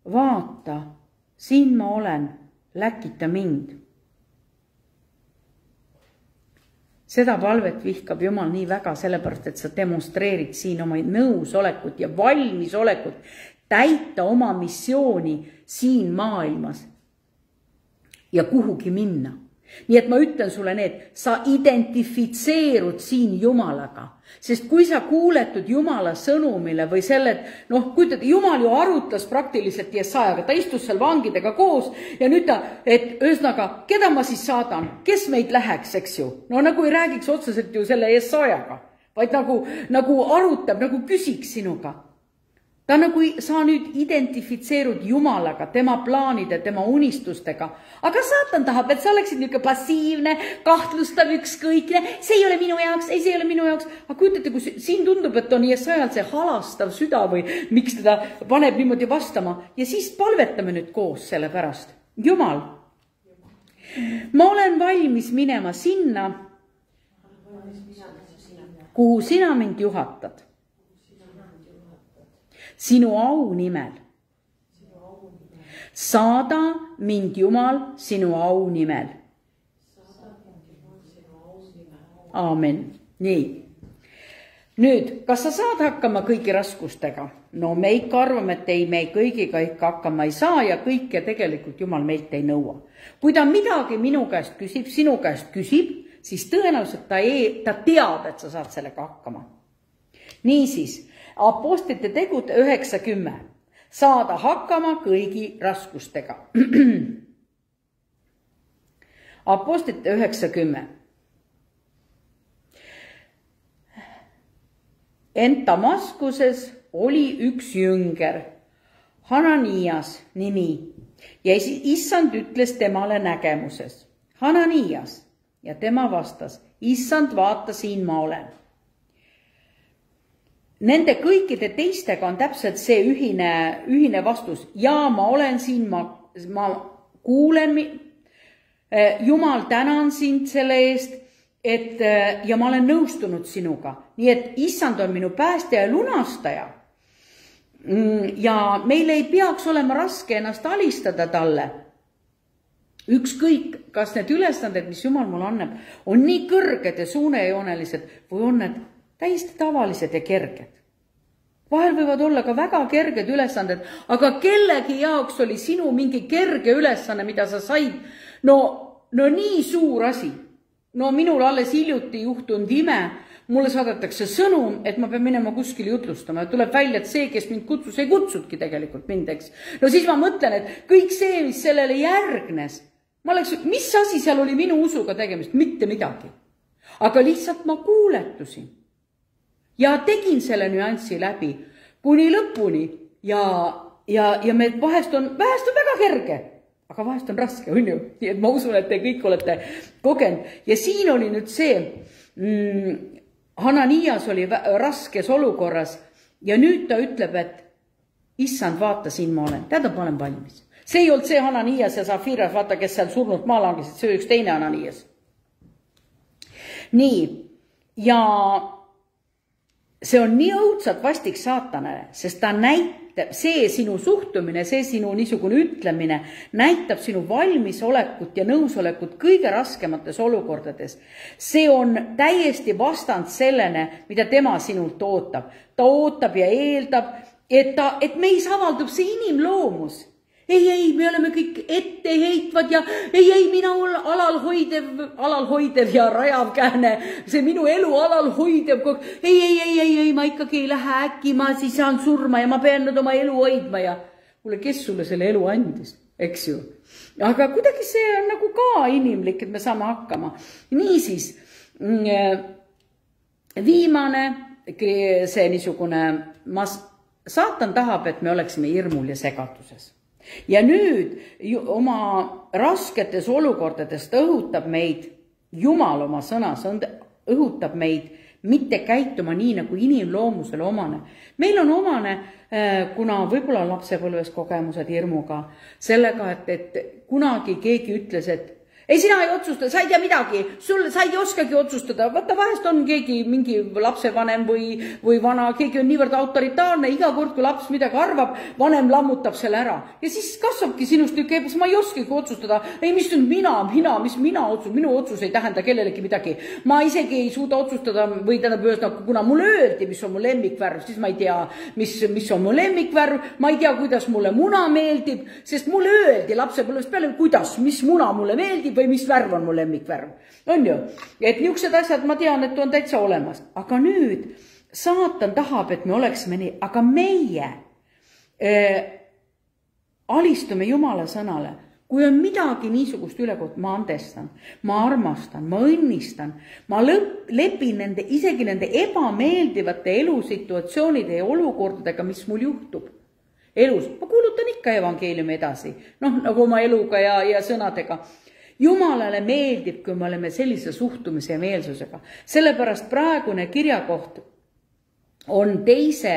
vaata, siin ma olen, läkita mind. Seda palvet vihkab Jumal nii väga sellepärast, et sa demonstreerid siin oma nõusolekut ja valmisolekut täita oma missiooni siin maailmas ja kuhugi minna. Nii et ma ütlen sulle need, sa identifitseerud siin Jumalaga, sest kui sa kuuletud Jumala sõnumile või selle, et Jumal ju arutas praktiliselt Jesajaga, ta istus seal vangidega koos ja nüüd et ühesõnaga, keda ma siis saadan, kes meid läheks, eks ju? Nagu ei räägiks otseselt ju selle Jesajaga, vaid nagu arutab, nagu küsiks sinuga. Ta nagu sa nüüd identifitseerud Jumalaga, tema plaanide, tema unistustega. Aga saatan tahab, et sa oleksid niisugune passiivne, kahtlustav, ükskõikne. See ei ole minu jaoks, see ei ole minu jaoks. Aga kujutate, kui siin tundub, et on Jesajal see halastav süda või miks teda paneb niimoodi vastama. Ja siis palvetame nüüd koos selle pärast. Jumal, ma olen valmis minema sinna, kuhu sina mind juhatad. Sinu au nimel. Saada mind Jumal sinu au nimel. Aamen. Nii. Nüüd, kas sa saad hakkama kõigi raskustega? Me ikka arvame, et me kõigiga ikka hakkama ei saa ja kõike tegelikult Jumal meilt ei nõua. Kui ta midagi minu käest küsib, sinu käest küsib, siis tõenäoliselt ta teab, et sa saad sellega hakkama. Niisiis, Apostlite tegud 9:10. Saada hakkama kõigi raskustega. Apostlite 9:10. Ent Damaskuses oli üks jünger, Hananias nimi, ja issand ütles temale nägemuses. Hananias, ja tema vastas, issand, vaata, siin ma olen. Nende kõikide teistega on täpselt see ühine vastus. Ja ma olen siin, ma kuulen, Jumal, tänan sind selle eest, ja ma olen nõustunud sinuga. Nii et issand on minu päästja ja lunastaja. Ja meil ei peaks olema raske ennast alistada talle. Ükskõik, kas need ülesanded, mis Jumal mulle annab, on nii kõrged ja suunejoonelised või on need täiesti tavalised ja kerged. Vahel võivad olla ka väga kerged ülesanded, aga kellegi jaoks oli sinu mingi kerge ülesanne, mida sa said. No nii suur asi. Minul alles hiljuti juhtunud ime, mulle saadetakse sõnum, et ma pean minema kuskil jutlustama. Ja tuleb välja, et see, kes mind kutsus, ei kutsudki tegelikult mind, eks. Siis ma mõtlen, et kõik see, mis sellele järgnes, mis asi seal oli minu usuga tegemist? Mitte midagi. Aga lihtsalt ma kuuletusin. Ja tegin selle nüanssi läbi kuni lõpuni ja me vahest on väga kerge, aga vahest on raske, on ju. Nii et ma usun, et te kõik olete kogenud. Ja siin oli nüüd see, Hananias oli raskes olukorras ja nüüd ta ütleb, et issand, vaata, siin ma olen. Tähendab, ma olen valmis. See ei olnud see Hananias ja Safiras, vaata, kes seal surnud maalangisid, see oli üks teine Hananias. Nii, ja see on nii õudselt vastik saatanale, sest ta näitab, see sinu suhtumine, see sinu niisugune ütlemine näitab sinu valmisolekut ja nõusolekut kõige raskemates olukordades. See on täiesti vastand sellene, mida tema sinult ootab. Ta ootab ja eeldab, et meis avaldub see inimloomus. Ei, me oleme kõik etteheitvad ja ei, mina olen alalhoidev ja rajav kähne, see minu elu alalhoidev. Ei, ma ikkagi ei lähe, äkki ma siis saan surma ja ma pean nüüd oma elu hoidma ja kuule, kes sulle selle elu andis, eks ju. Aga kuidagi see on nagu ka inimlik, et me saame hakkama. Niisiis, viimane, see niisugune, saatan tahab, et me oleksime hirmul ja segaduses. Ja nüüd oma rasketes olukordades õhutab meid Jumal oma sõnas, õhutab meid mitte käituma nii, nagu inimloomusele omane. Meil on omane, kuna võib-olla lapsepõlves kogemused hirmuga, sellega, et kunagi keegi ütles, et ei, sina ei otsusta, sa ei tea midagi, sa ei oskagi otsustada. Vaata, vahest on keegi mingi lapsevanem või vana, keegi on niivõrd autoritaarne, iga kord, kui laps midagi arvab, vanem lammutab selle ära. Ja siis kasvabki sinust keebas, ma ei oskagi otsustada. Ei, mis nüüd mis mina otsus, minu otsus ei tähenda kellelegi midagi. Ma isegi ei suuda otsustada või tähendab, kuna mulle öeldi, mis on mu lemmikvärv, siis ma ei tea, mis on mu lemmikvärv, ma ei tea, kuidas mulle muna meeldib, sest mulle öeldi lapsepõlvest peale, kuidas, mis muna mulle meeldib, või mis värv on mu lemmikvärv. On ju? Et niisugused asjad ma tean, et on täitsa olemas. Aga nüüd saatan tahab, et me oleksime nii, aga meie alistume Jumala sõnale. Kui on midagi niisugust ülekoht, ma andestan, ma armastan, ma õnnistan, ma lepin isegi nende ebameeldivate elusituatsioonide ja olukordadega, mis mul juhtub elus. Ma kuulutan ikka evangeeliumi edasi, nagu oma eluga ja sõnadega. Jumalale meeldib, kui me oleme sellise suhtumise ja meelsusega. Sellepärast praegune kirjakoht on 2.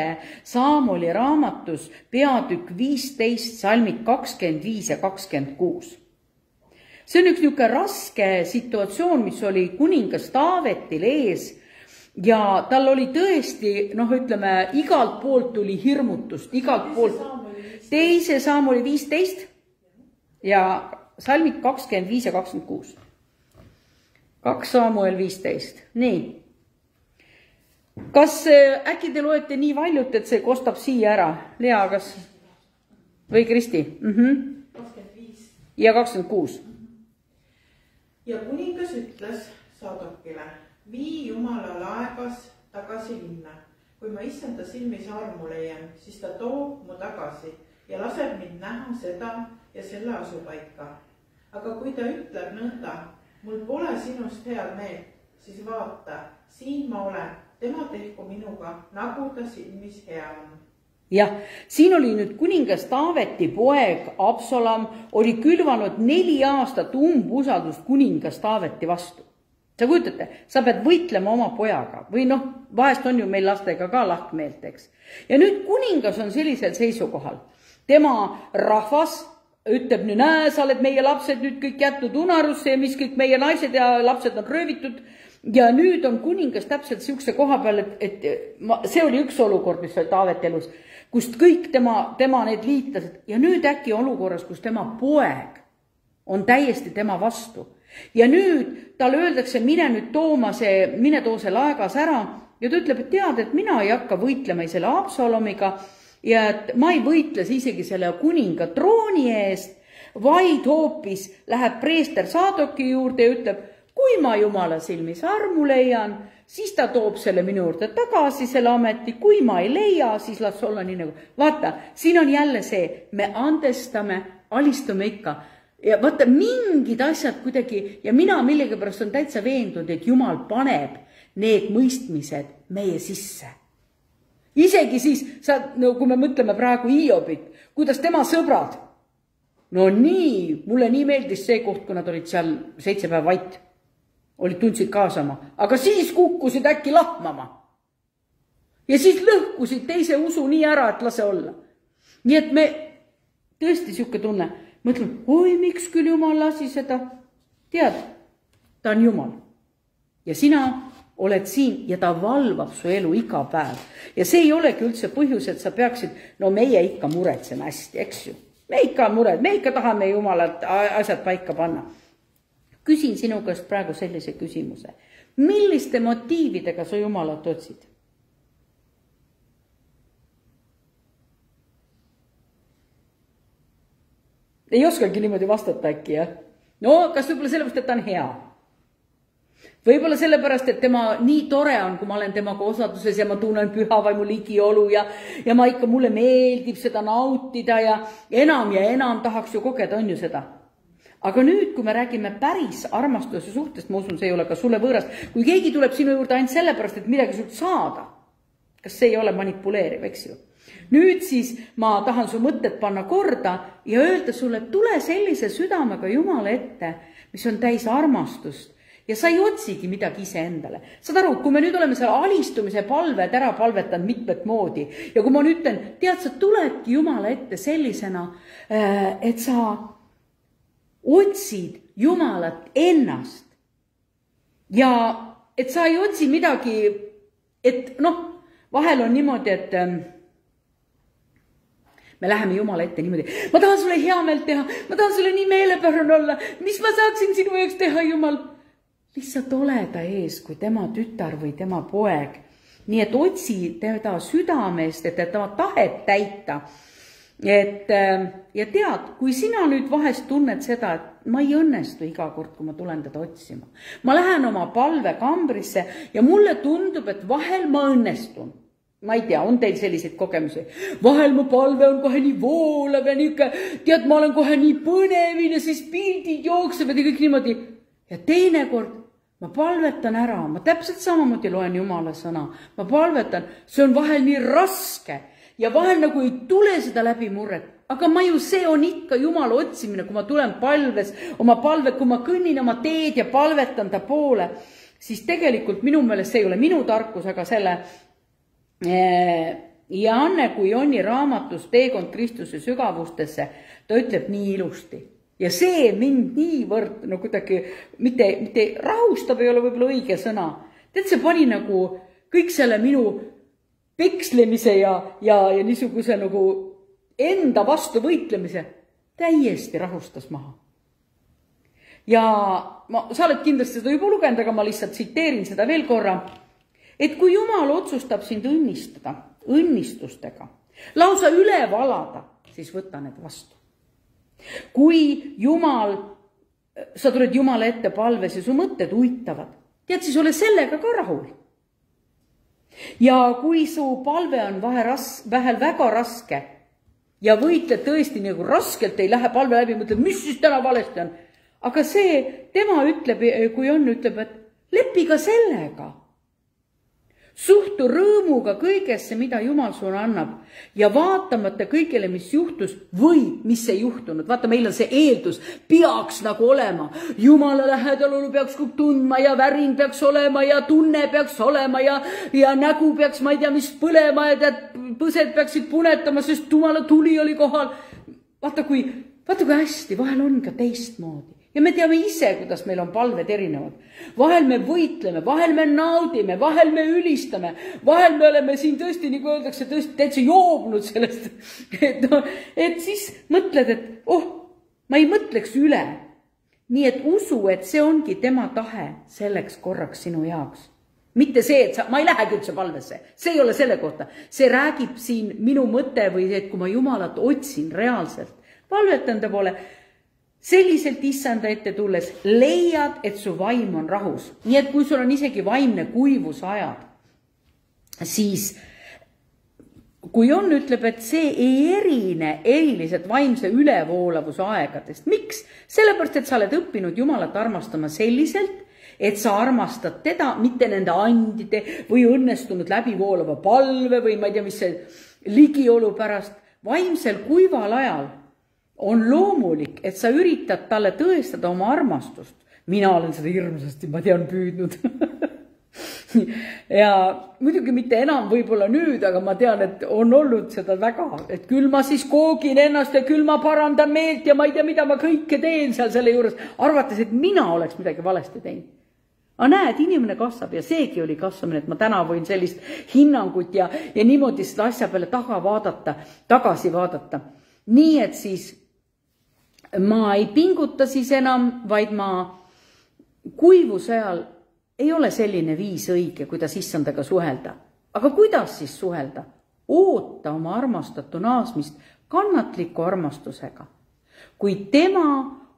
Saamoli raamatus peatükk 15, salmid 25 ja 26. See on üks niisugune raske situatsioon, mis oli kuningas Taavetil ees ja tal oli tõesti, ütleme, igalt poolt tuli hirmutust, igalt poolt. 2. Saamoli 15 ja salmid 25 ja 26. 2 Samuel 15. Nii. Kas äkki te loete nii valjut, et see kostab siia ära? Lea, kas? Või Kristi? 25. Ja 26. Ja kuningas ütles Saadokile, vii Jumala laegas tagasi linna. Kui ma issanda silmis armu leian, siis ta toob mu tagasi ja laseb mind näha seda ja selle asupaika. Aga kui ta ütleb nõnda, mul pole sinust head meelt, siis vaata, siin ma olen, tema tehku minuga, nagu ta silmis hea on. Jah, siin oli nüüd kuningas Taaveti poeg Absalom, oli külvanud 4 aastat umbusaldust kuningas Taaveti vastu. Sa kujutate, sa pead võitlema oma pojaga või vahest on ju meil lastega ka lahkmeelt, eks. Ja nüüd kuningas on sellisel seisukohal. Tema rahvas ütleb nüüd, sa oled meie lapsed nüüd kõik jätnud unarusse ja mis kõik meie naised ja lapsed on röövitud. Ja nüüd on kuningas täpselt siukse koha peal, et see oli üks olukord, mis oli Taavet elus, kust kõik tema need liitlased ja nüüd äkki olukorras, kus tema poeg on täiesti tema vastu. Ja nüüd talle öeldakse, mine too see laegas ära ja ta ütleb, et tead, et mina ei hakka võitlema selle Absalomiga ja et ma ei võitle isegi selle kuninga trooni eest, vaid hoopis läheb preester Saadoki juurde ja ütleb, kui ma Jumala silmis armu leian, siis ta toob selle minu juurde tagasi selle ameti, kui ma ei leia, siis las olla nii nagu. Vaata, siin on jälle see, me andestame, alistume ikka. Ja vaata, mingid asjad kuidagi, ja mina millegipärast on täitsa veendunud, et Jumal paneb need mõistmised meie sisse. Isegi siis, kui me mõtleme praegu Hiobit, kuidas tema sõbrad, mulle nii meeldis see koht, kui nad olid seal 7 päeva vait, tundsid kaasama, aga siis kukkusid äkki lahmama. Ja siis lõhkusid teise usu nii ära, et lase olla. Nii et me tõesti siuke tunne, mõtleme, oi, miks küll Jumal lasi seda? Tead, ta on Jumal. Ja sina oled siin ja ta valvab su elu iga päev. Ja see ei olegi üldse põhjus, et sa peaksid, meie ikka muretseme hästi, eks ju. Me ikka tahame Jumalat asjad paika panna. Küsin sinu käest praegu sellise küsimuse. Milliste motiividega sa Jumalat otsid? Ei oskagi niimoodi vastata äkki, jah? Kas võib-olla sellepärast, et ta on hea? Võib-olla sellepärast, et tema nii tore on, kui ma olen temaga osaduses ja ma tunnen püha vaimu ligiolu ja mulle meeldib seda nautida ja enam tahaks ju kogeda, on ju seda. Aga nüüd, kui me räägime päris armastuse suhtest, ma usun, see ei ole ka sulle võõrast, kui keegi tuleb sinu juurde ainult sellepärast, et midagi sult saada, kas see ei ole manipuleeriv, eks ju? Nüüd siis ma tahan su mõtted panna korda ja öelda sulle, tule sellise südamega Jumala ette, mis on täis armastust ja sa ei otsigi midagi ise endale. Saad aru, kui me nüüd oleme selle alistumise palved ära palvetanud mitmet moodi ja kui ma nüüd ütlen, tead, sa tuledki Jumala ette sellisena, et sa otsid Jumalat ennast ja et sa ei otsi midagi, et vahel on niimoodi, et me läheme Jumala ette niimoodi, ma tahan sulle hea meelt teha, ma tahan sulle nii meelepärane olla, mis ma saaksin sinu jaoks teha, Jumal? Lihtsalt ole ta ees kui tema tütar või tema poeg. Nii et otsi teda südamest, et tema tahet täita. Ja tead, kui sina nüüd vahest tunned seda, et ma ei õnnestu iga kord, kui ma tulen teda otsima. Ma lähen oma palve kambrisse ja mulle tundub, et vahel ma õnnestun. Ma ei tea, on teil selliseid kogemusi? Vahel mu palve on kohe nii voolav ja niuke, tead, ma olen kohe nii põnevin ja siis pildid jooksevad ja kõik niimoodi. Ja teinekord ma palvetan ära, ma täpselt samamoodi loen Jumala sõna. Ma palvetan, see on vahel nii raske ja vahel nagu ei tule seda läbimurret. Aga see on ikka Jumala otsimine, kui ma tulen palves, oma palve, kui ma kõnnin oma teed ja palvetan ta poole, siis tegelikult minu meelest see ei ole minu tarkus, aga selle ja Anne kui Jonni raamatus Teekond Kristuse sügavustesse, ta ütleb nii ilusti. Ja see mind niivõrd, kuidagi, mitte rahustab ei ole võib-olla õige sõna. Tead, see pani nagu kõik selle minu pekslemise ja niisuguse nagu enda vastu võitlemise täiesti rahustas maha. Ja sa oled kindlasti seda juba lugenud, aga ma lihtsalt tsiteerin seda veel korra. Et kui Jumal otsustab sind õnnistada, õnnistustega, lausa üle valada, siis võta need vastu. Kui sa tuled Jumala ette palves ja su mõtted uitavad, tead, siis ole sellega ka rahul. Ja kui su palve on vahel väga raske ja võitled tõesti nagu raskelt, ei lähe palve läbi, mõtled, mis siis täna valesti on. Aga see, tema ütleb, kui ütleb, et lepi ka sellega. Suhtu rõõmuga kõigesse, mida Jumal sulle annab ja vaatamata kõigele, mis juhtus või mis ei juhtunud. Vaata, meil on see eeldus, peaks nagu olema. Jumala lähedal peaks tundma ja värin peaks olema ja tunne peaks olema ja nägu peaks, ma ei tea, mis põlema ja põsed peaksid punetama, sest Jumala tuli oli kohal. Vaata, kui hästi, vahel on ka teistmoodi. Ja me teame ise, kuidas meil on palved erinevad. Vahel me võitleme, vahel me naudime, vahel me ülistame, vahel me oleme siin tõesti, nagu öeldakse, tõesti täitsa joobnud sellest. Et siis mõtled, et ma ei mõtleks üle. Nii et usu, et see ongi tema tahe selleks korraks sinu jaoks. Mitte see, et ma ei lähegi üldse palvesse. See ei ole selle kohta. See räägib siin minu mõte või et kui ma Jumalat otsin reaalselt, palvetan ta poole, selliselt issanda ette tulles leiad, et su vaim on rahus. Nii et kui sul on isegi vaimne kuivus ajad, siis kui ütleb, et see ei erine eriliselt vaimse ülevoolavuse aegadest. Miks? Sellepärast, et sa oled õppinud Jumalat armastama selliselt, et sa armastad teda, mitte nende andide või õnnestunud läbivoolava palve või ma ei tea, mis see ligiolu pärast. Vaimsel kuival ajal on loomulik, et sa üritad talle tõestada oma armastust. Mina olen seda hirmsasti, ma tean, püüdnud. Ja muidugi mitte enam võib-olla nüüd, aga ma tean, et on olnud seda väga. Et küll ma siis koogin ennast ja küll ma parandan meelt ja ma ei tea, mida ma kõike teen seal selle juures. Arvates, et mina oleks midagi valesti teinud. Aga näed, inimene kasvab ja seegi oli kasvamine, et ma täna võin sellist hinnangut ja niimoodi seda asja peale tagasi vaadata. Nii et siis ma ei pinguta siis enam, vaid ma kuivuse ajal ei ole selline viis õige, kuidas issandaga suhelda. Aga kuidas siis suhelda? Oota oma armastatu naasmist kannatliku armastusega. Kui tema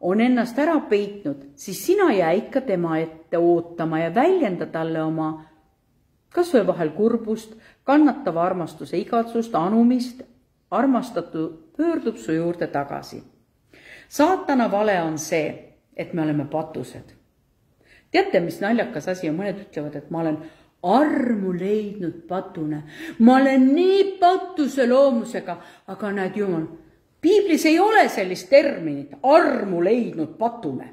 on ennast ära peitnud, siis sina jää ikka tema ette ootama ja väljenda talle oma kas või vahel kurbust, kannatava armastuse igatsust, anumist. Armastatu pöördub su juurde tagasi. Saatana vale on see, et me oleme patused. Teate, mis naljakas asi on? Mõned ütlevad, et ma olen armu leidnud patune. Ma olen nii patuse loomusega, aga näed Jumal, Piiblis ei ole sellist terminit, armu leidnud patune.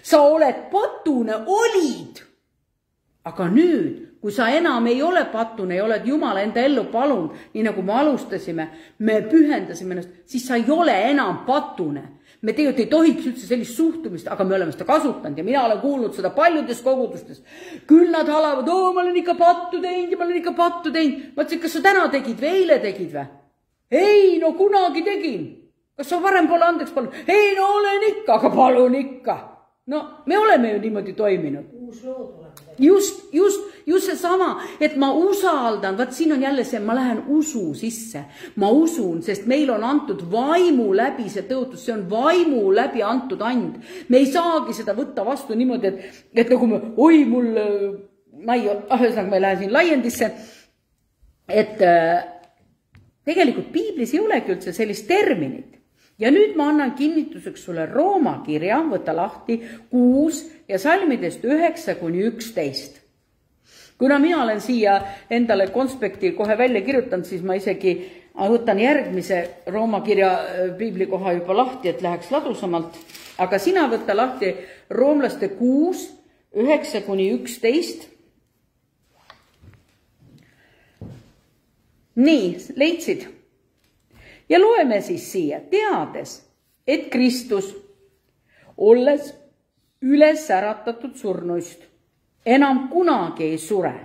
sa oled patune, olid. Aga nüüd, kui sa enam ei ole patune ja oled Jumala enda ellu palunud, nii nagu me alustasime, me pühendasime ennast, siis sa ei ole enam patune. Me tegelikult ei tohiks üldse sellist suhtumist, aga me oleme seda kasutanud ja mina olen kuulnud seda paljudes kogudustes. Küll nad halavad, ma olen ikka pattu teinud ja ma olen ikka pattu teinud. Ma ütlesin, kas sa täna tegid või eile tegid või? Ei, no kunagi tegin. Kas sa varem pole andeks palun? Ei, no olen ikka, aga palun ikka. No me oleme ju niimoodi toiminud. Uus lood oleme. Just see sama, et ma usaldan, vaat siin on jälle see, ma lähen usu sisse. Ma usun, sest meil on antud vaimu läbi see tõotus, see on vaimu läbi antud and. Me ei saagi seda võtta vastu niimoodi, et nagu ma ei lähe siin laiendisse, et tegelikult piiblis ei olegi üldse sellist terminit. Ja nüüd ma annan kinnituseks sulle Rooma kirja, võta lahti 6 ja salmidest 9-11. Kuna mina olen siia endale konspekti kohe välja kirjutanud, siis ma isegi võtan järgmise Rooma kirja piibli koha juba lahti, et läheks ladusamalt. Aga sina võta lahti roomlaste 6, 9-11. Nii, leidsid? Ja loeme siis siia, teades, et Kristus, olles üles äratatud surnuist, enam kunagi ei sure.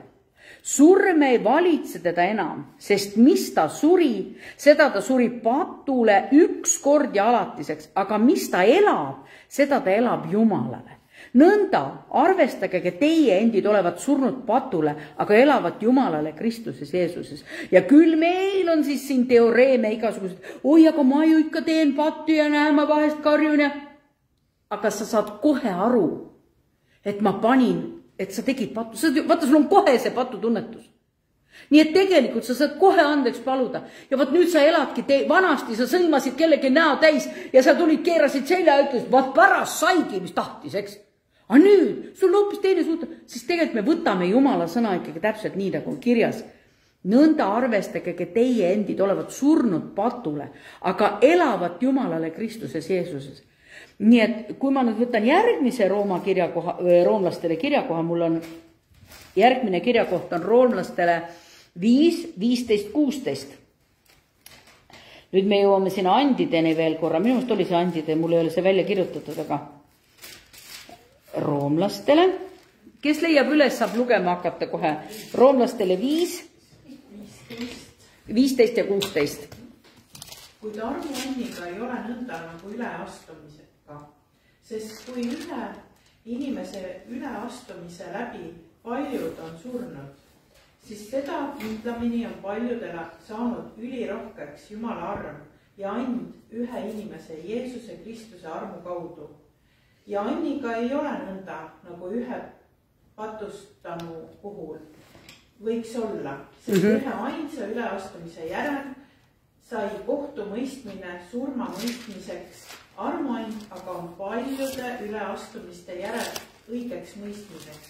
Surm ei valitse teda enam, sest mis ta suri, seda ta suri patule üks kord ja alatiseks, aga mis ta elab, seda ta elab Jumalale. Nõnda arvestage teie endid olevat surnud patule, aga elavat Jumalale Kristuses Jeesuses. Ja küll meil on siis siin teoreeme igasugused, aga ma ju ikka teen pattu ja näe, ma vahest karjun ja... Aga sa saad kohe aru, et ma panin, et sa tegid pattu. Vaata, sul on kohe see patutunnetus. Nii et tegelikult sa saad kohe andeks paluda. Ja vaat nüüd sa eladki, vanasti sa sõimasid kellegi näo täis ja sa tulid, keerasid selja ja ütlesid, vaat pärast saigi, mis tahtis, eks? Aga nüüd, sul hoopis teine suhte, siis tegelikult me võtame Jumala sõna ikkagi täpselt nii, nagu on kirjas. Nõnda arvestage teie endid olevat surnud patule, aga elavat Jumalale Kristuses Jeesuses. Nii et kui ma nüüd võtan järgmise roomlastele kirjakoha, mul on järgmine kirjakoht on roomlastele 5, 15, 16. Nüüd me jõuame sinna andideni veel korra, minu meelest oli see andide, mul ei ole see välja kirjutatud, aga roomlastele, kes leiab üles, saab lugema hakata kohe. Roomlastele 5, 15 ja 16. Kuid armuanniga ei ole nõnda nagu üleastumisega, sest kui ühe inimese üleastumise läbi paljud on surnud, siis seda kindlamini on paljudele saanud ülirohkeks Jumala arm ja and ühe inimese Jeesuse Kristuse armu kaudu. Ja anniga ei ole nõnda, nagu ühe patustanu puhul võiks olla, sest ühe ainsa üleastumise järel sai kohtumõistmine surma mõistmiseks, armuand aga on paljude üleastumiste järel õigeks mõistmiseks.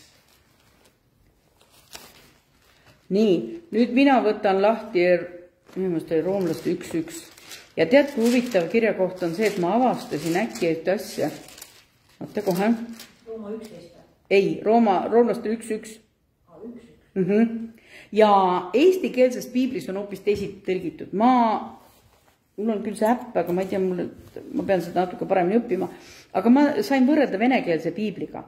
Nii, nüüd mina võtan lahti roomlaste 1.1 ja tead, kui huvitav kirjakoht on see, et ma avastasin äkki ühte asja. Vaata kohe. Rooma 11. Ei, roomlaste 1.1. Ja eestikeelses piiblis on hoopis teisiti tõlgitud. Mul on küll see äpp, aga ma ei tea, ma pean seda natuke paremini õppima. Aga ma sain võrrelda venekeelse piibliga.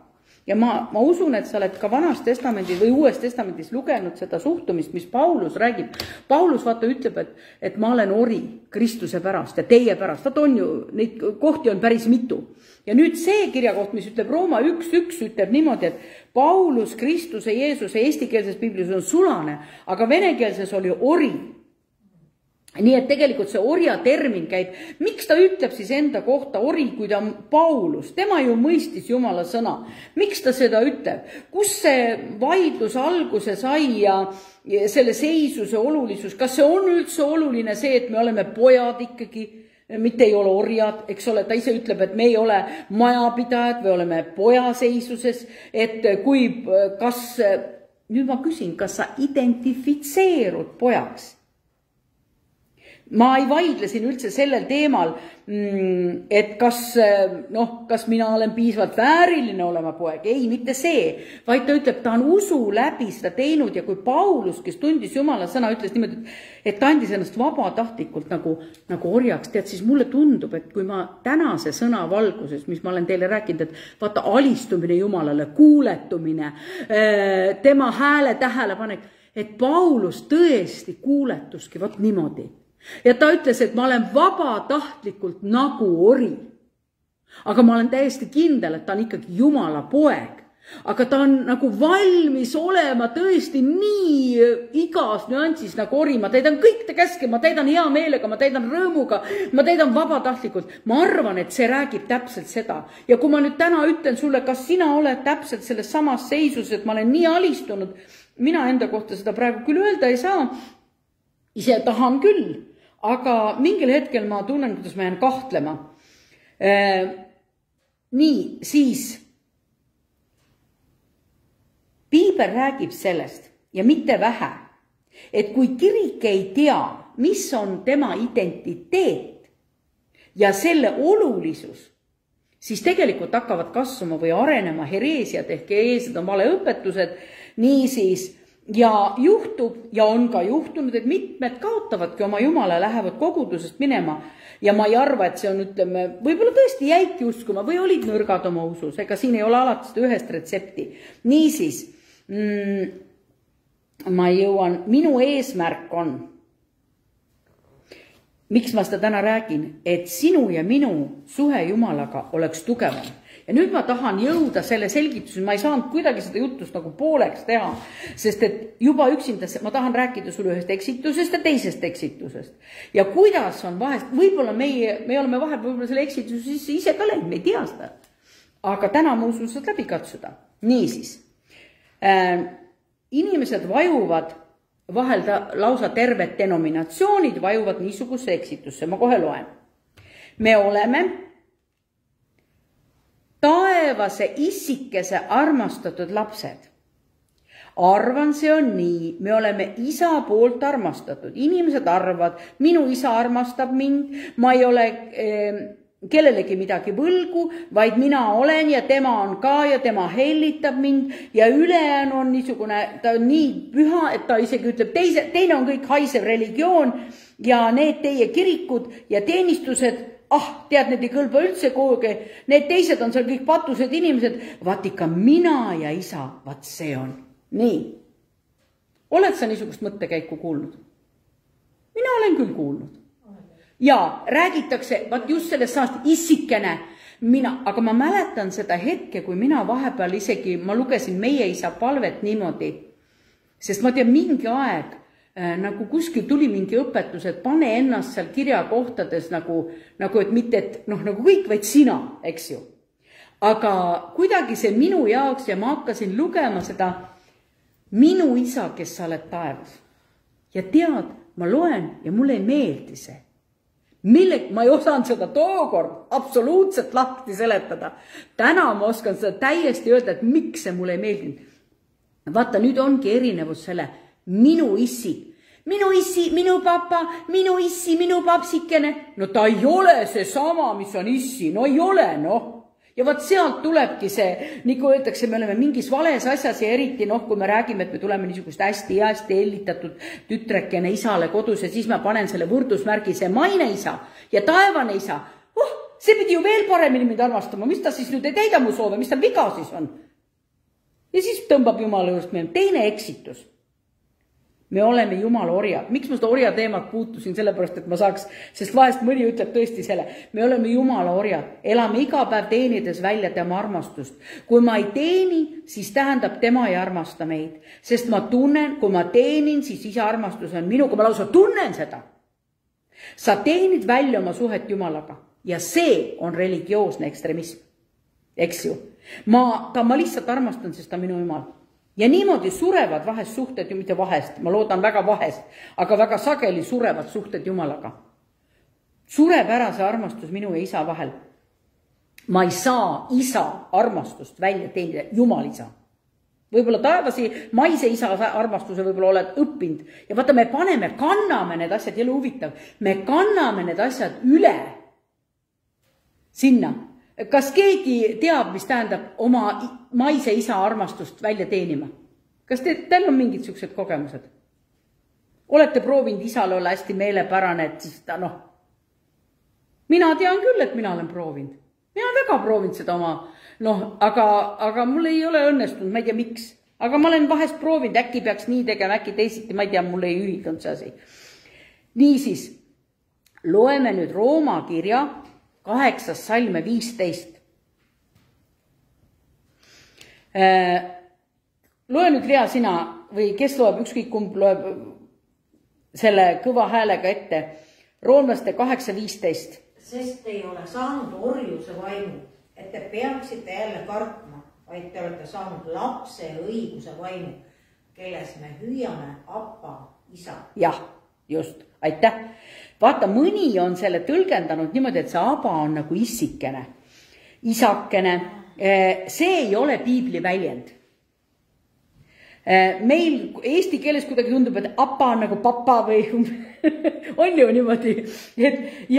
Ja ma usun, et sa oled ka Vanas testamendis või Uues testamendis lugenud seda suhtumist, mis Paulus räägib. Paulus vaata ütleb, et ma olen ori Kristuse pärast ja teie pärast. Vaata on ju, neid kohti on päris mitu. Ja nüüd see kirjakoht, mis ütleb Rooma 1.1, ütleb niimoodi, et Paulus Kristuse Jeesuse eestikeelses piiblis on sulane, aga venekeelses oli ori. Nii et tegelikult see orja termin käib. Miks ta ütleb siis enda kohta ori, kui ta on Paulus? Tema ju mõistis Jumala sõna. Miks ta seda ütleb? Kus see vaidlus alguse sai ja selle seisuse olulisus? Kas see on üldse oluline see, et me oleme pojad ikkagi, mitte ei ole orjad, eks ole, ta ise ütleb, et me ei ole majapidajad, me oleme pojaseisuses, et kui, nüüd ma küsin, kas sa identifitseerud pojaks? ma ei vaidle siin üldse sellel teemal, et kas mina olen piisavalt vääriline olema poeg. Ei, mitte see, vaid ta ütleb, ta on usu läbi seda teinud ja kui Paulus, kes tundis Jumala sõna, ütles niimoodi, et ta andis ennast vabatahtlikult nagu orjaks. Tead, siis mulle tundub, et kui ma tänase sõna valguses, mis ma olen teile rääkinud, et vaata alistumine Jumalale, kuuletumine, tema hääle tähelepanek, et Paulus tõesti kuuletuski vot niimoodi. Ja ta ütles, et ma olen vabatahtlikult nagu ori. Aga ma olen täiesti kindel, et ta on ikkagi Jumala poeg. Aga ta on nagu valmis olema tõesti nii igas nüansis nagu ori. Ma täidan kõik te käske, ma täidan hea meelega, ma täidan rõõmuga, ma täidan vabatahtlikult. Ma arvan, et see räägib täpselt seda. Ja kui ma nüüd täna ütlen sulle, kas sina oled täpselt selles samas seisus, et ma olen nii alistunud, mina enda kohta seda praegu küll öelda ei saa. Ise tahan küll, aga mingil hetkel ma tunnen, kuidas ma jään kahtlema. Nii, siis Piibel räägib sellest ja mitte vähe, et kui kirik ei tea, mis on tema identiteet ja selle olulisus, siis tegelikult hakkavad kasvama või arenema hereesiad ehk eesed on valeõpetused, niisiis ja juhtub ja on ka juhtunud, et mitmed kaotavadki oma Jumala, lähevad kogudusest minema ja ma ei arva, et see on, ütleme, võib-olla tõesti jäidki uskuma või olid nõrgad oma usus, ega siin ei ole alati seda ühest retsepti. Niisiis, ma jõuan, minu eesmärk on, miks ma seda täna räägin, et sinu ja minu suhe Jumalaga oleks tugevam. Ja nüüd ma tahan jõuda selle selgituseni, ma ei saanud kuidagi seda jutust nagu pooleks teha, sest et juba üksinda ma tahan rääkida sulle ühest eksitusest ja teisest eksitusest. Ja kuidas on vahest, võib-olla me oleme vahel võib-olla selle eksituse ise ka läinud, me ei tea seda. Aga täna ma usun seda läbi katsuda. Niisiis, inimesed vajuvad vahel lausa terved denominatsioonid, vajuvad niisuguse eksitusse, ma kohe loen. Me oleme taevase issikese armastatud lapsed. Arvan, see on nii. Me oleme isa poolt armastatud. Inimesed arvavad, minu isa armastab mind, ma ei ole kellelegi midagi võlgu, vaid mina olen ja tema on ka ja tema hellitab mind ja ülejäänu on niisugune, ta on nii püha, et ta isegi ütleb, teine on kõik haisev religioon ja need teie kirikud ja teenistused, tead, need ei kõlba üldse kuhugi, need teised on seal kõik patused inimesed, vaat ikka mina ja isa, vaat see on. Nii, oled sa niisugust mõttekäiku kuulnud? Mina olen küll kuulnud. Ja räägitakse, vaat just sellest saast issikene, aga ma mäletan seda hetke, kui mina vahepeal isegi, ma lugesin meie isa palvet niimoodi, sest ma tean mingi aeg, nagu kuskil tuli mingi õpetus, et pane ennast seal kirjakohtades nagu et mitte, et nagu kõik, vaid sina, eks ju. Aga kuidagi see minu jaoks ja ma hakkasin lugema seda minu isa, kes sa oled taevas. Ja tead, ma loen ja mulle ei meeldi see. Ma ei osanud seda tookord absoluutselt lahti seletada. Täna ma oskan seda täiesti öelda, et miks see mulle ei meeldinud. Vaata, nüüd ongi erinevus selle minu issi, minu papa, minu issi, minu papsikene. No ta ei ole see sama, mis on issi. No ei ole, noh. Ja vaat sealt tulebki see, nagu öeldakse, me oleme mingis vales asjas ja eriti, kui me räägime, et me tuleme niisugust hästi hellitatud tütrekene isale kodus ja siis ma panen selle võrdusmärgi, see maine isa ja taevane isa. See pidi ju veel paremini mind armastama, mis ta siis nüüd ei täida mu soove, mis ta viga siis on? Ja siis tõmbab Jumala juurest meil teine eksitus. Me oleme Jumala orjad. Miks ma seda orja teemat puutusin? Sellepärast, et ma saaks, sest vahest mõni ütleb tõesti selle. Me oleme Jumala orjad. Elame iga päev teenides välja tema armastust. Kui ma ei teeni, siis tähendab tema ei armasta meid. Sest ma tunnen, kui ma teenin, siis isa armastus on minuga. Ma lausa tunnen seda. Sa teenid välja oma suhet Jumalaga. Ja see on religioosne ekstremism. Eks ju? Ma lihtsalt armastan, sest ta minu Jumal. Ja niimoodi surevad vahest suhted, ju mitte vahest, ma loodan väga vahest, aga väga sageli surevad suhted Jumalaga. Sureb ära see armastus minu ja isa vahel. Ma ei saa isa armastust välja teenida, Jumal isa. Võib-olla taevasi maise isa armastuse võib-olla oled õppinud. Ja vaata, me kanname need asjad, jälle huvitav, me kanname need asjad üle sinna. Kas keegi teab, mis tähendab oma maise isa armastust välja teenima? Kas teil on mingid sellised kogemused? Olete proovinud isale olla hästi meelepärane, et siis ta mina tean küll, et mina olen proovinud. Mina olen väga proovinud seda oma, aga mul ei ole õnnestunud, ma ei tea miks. Aga ma olen vahest proovinud, äkki peaks nii tegema, äkki teisiti, ma ei tea, mul ei ühildunud see asi. Niisiis, loeme nüüd Rooma kirja 8. salme 15. Loe nüüd Lea sina või kes loeb, ükskõik kumb loeb selle kõva häälega ette. Roomlaste 8.15. Sest te ei ole saanud orjuse vaimu, et te peaksite jälle kartma, vaid te olete saanud lapse õiguse vaimu, kelles me hüüame appa, isa. Jah, just, aitäh. Vaata, mõni on selle tõlgendanud niimoodi, et see aba on nagu issikene, isakene. See ei ole piibli väljend. Meil eesti keeles kuidagi tundub, et apa on nagu papa või on ju niimoodi.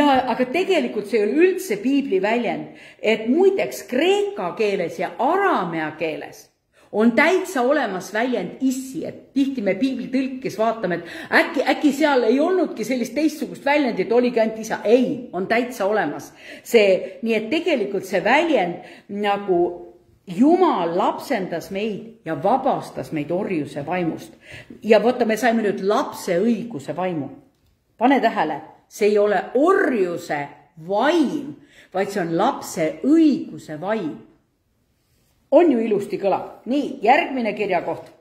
Aga tegelikult see ei ole üldse piibli väljend. Et muideks kreeka keeles ja aramea keeles on täitsa olemas väljend issi. Et tihti me piibli tõlkes vaatame, et äkki seal ei olnudki sellist teistsugust väljendit, oligi ainult isa. Ei, on täitsa olemas. Nii et tegelikult see väljend nagu Jumal lapsendas meid ja vabastas meid orjuse vaimust. Ja võtta, me saime nüüd lapse õiguse vaimu. Pane tähele, see ei ole orjuse vaim, vaid see on lapse õiguse vaim. On ju ilusti kõlab. Nii, järgmine kirjakoht.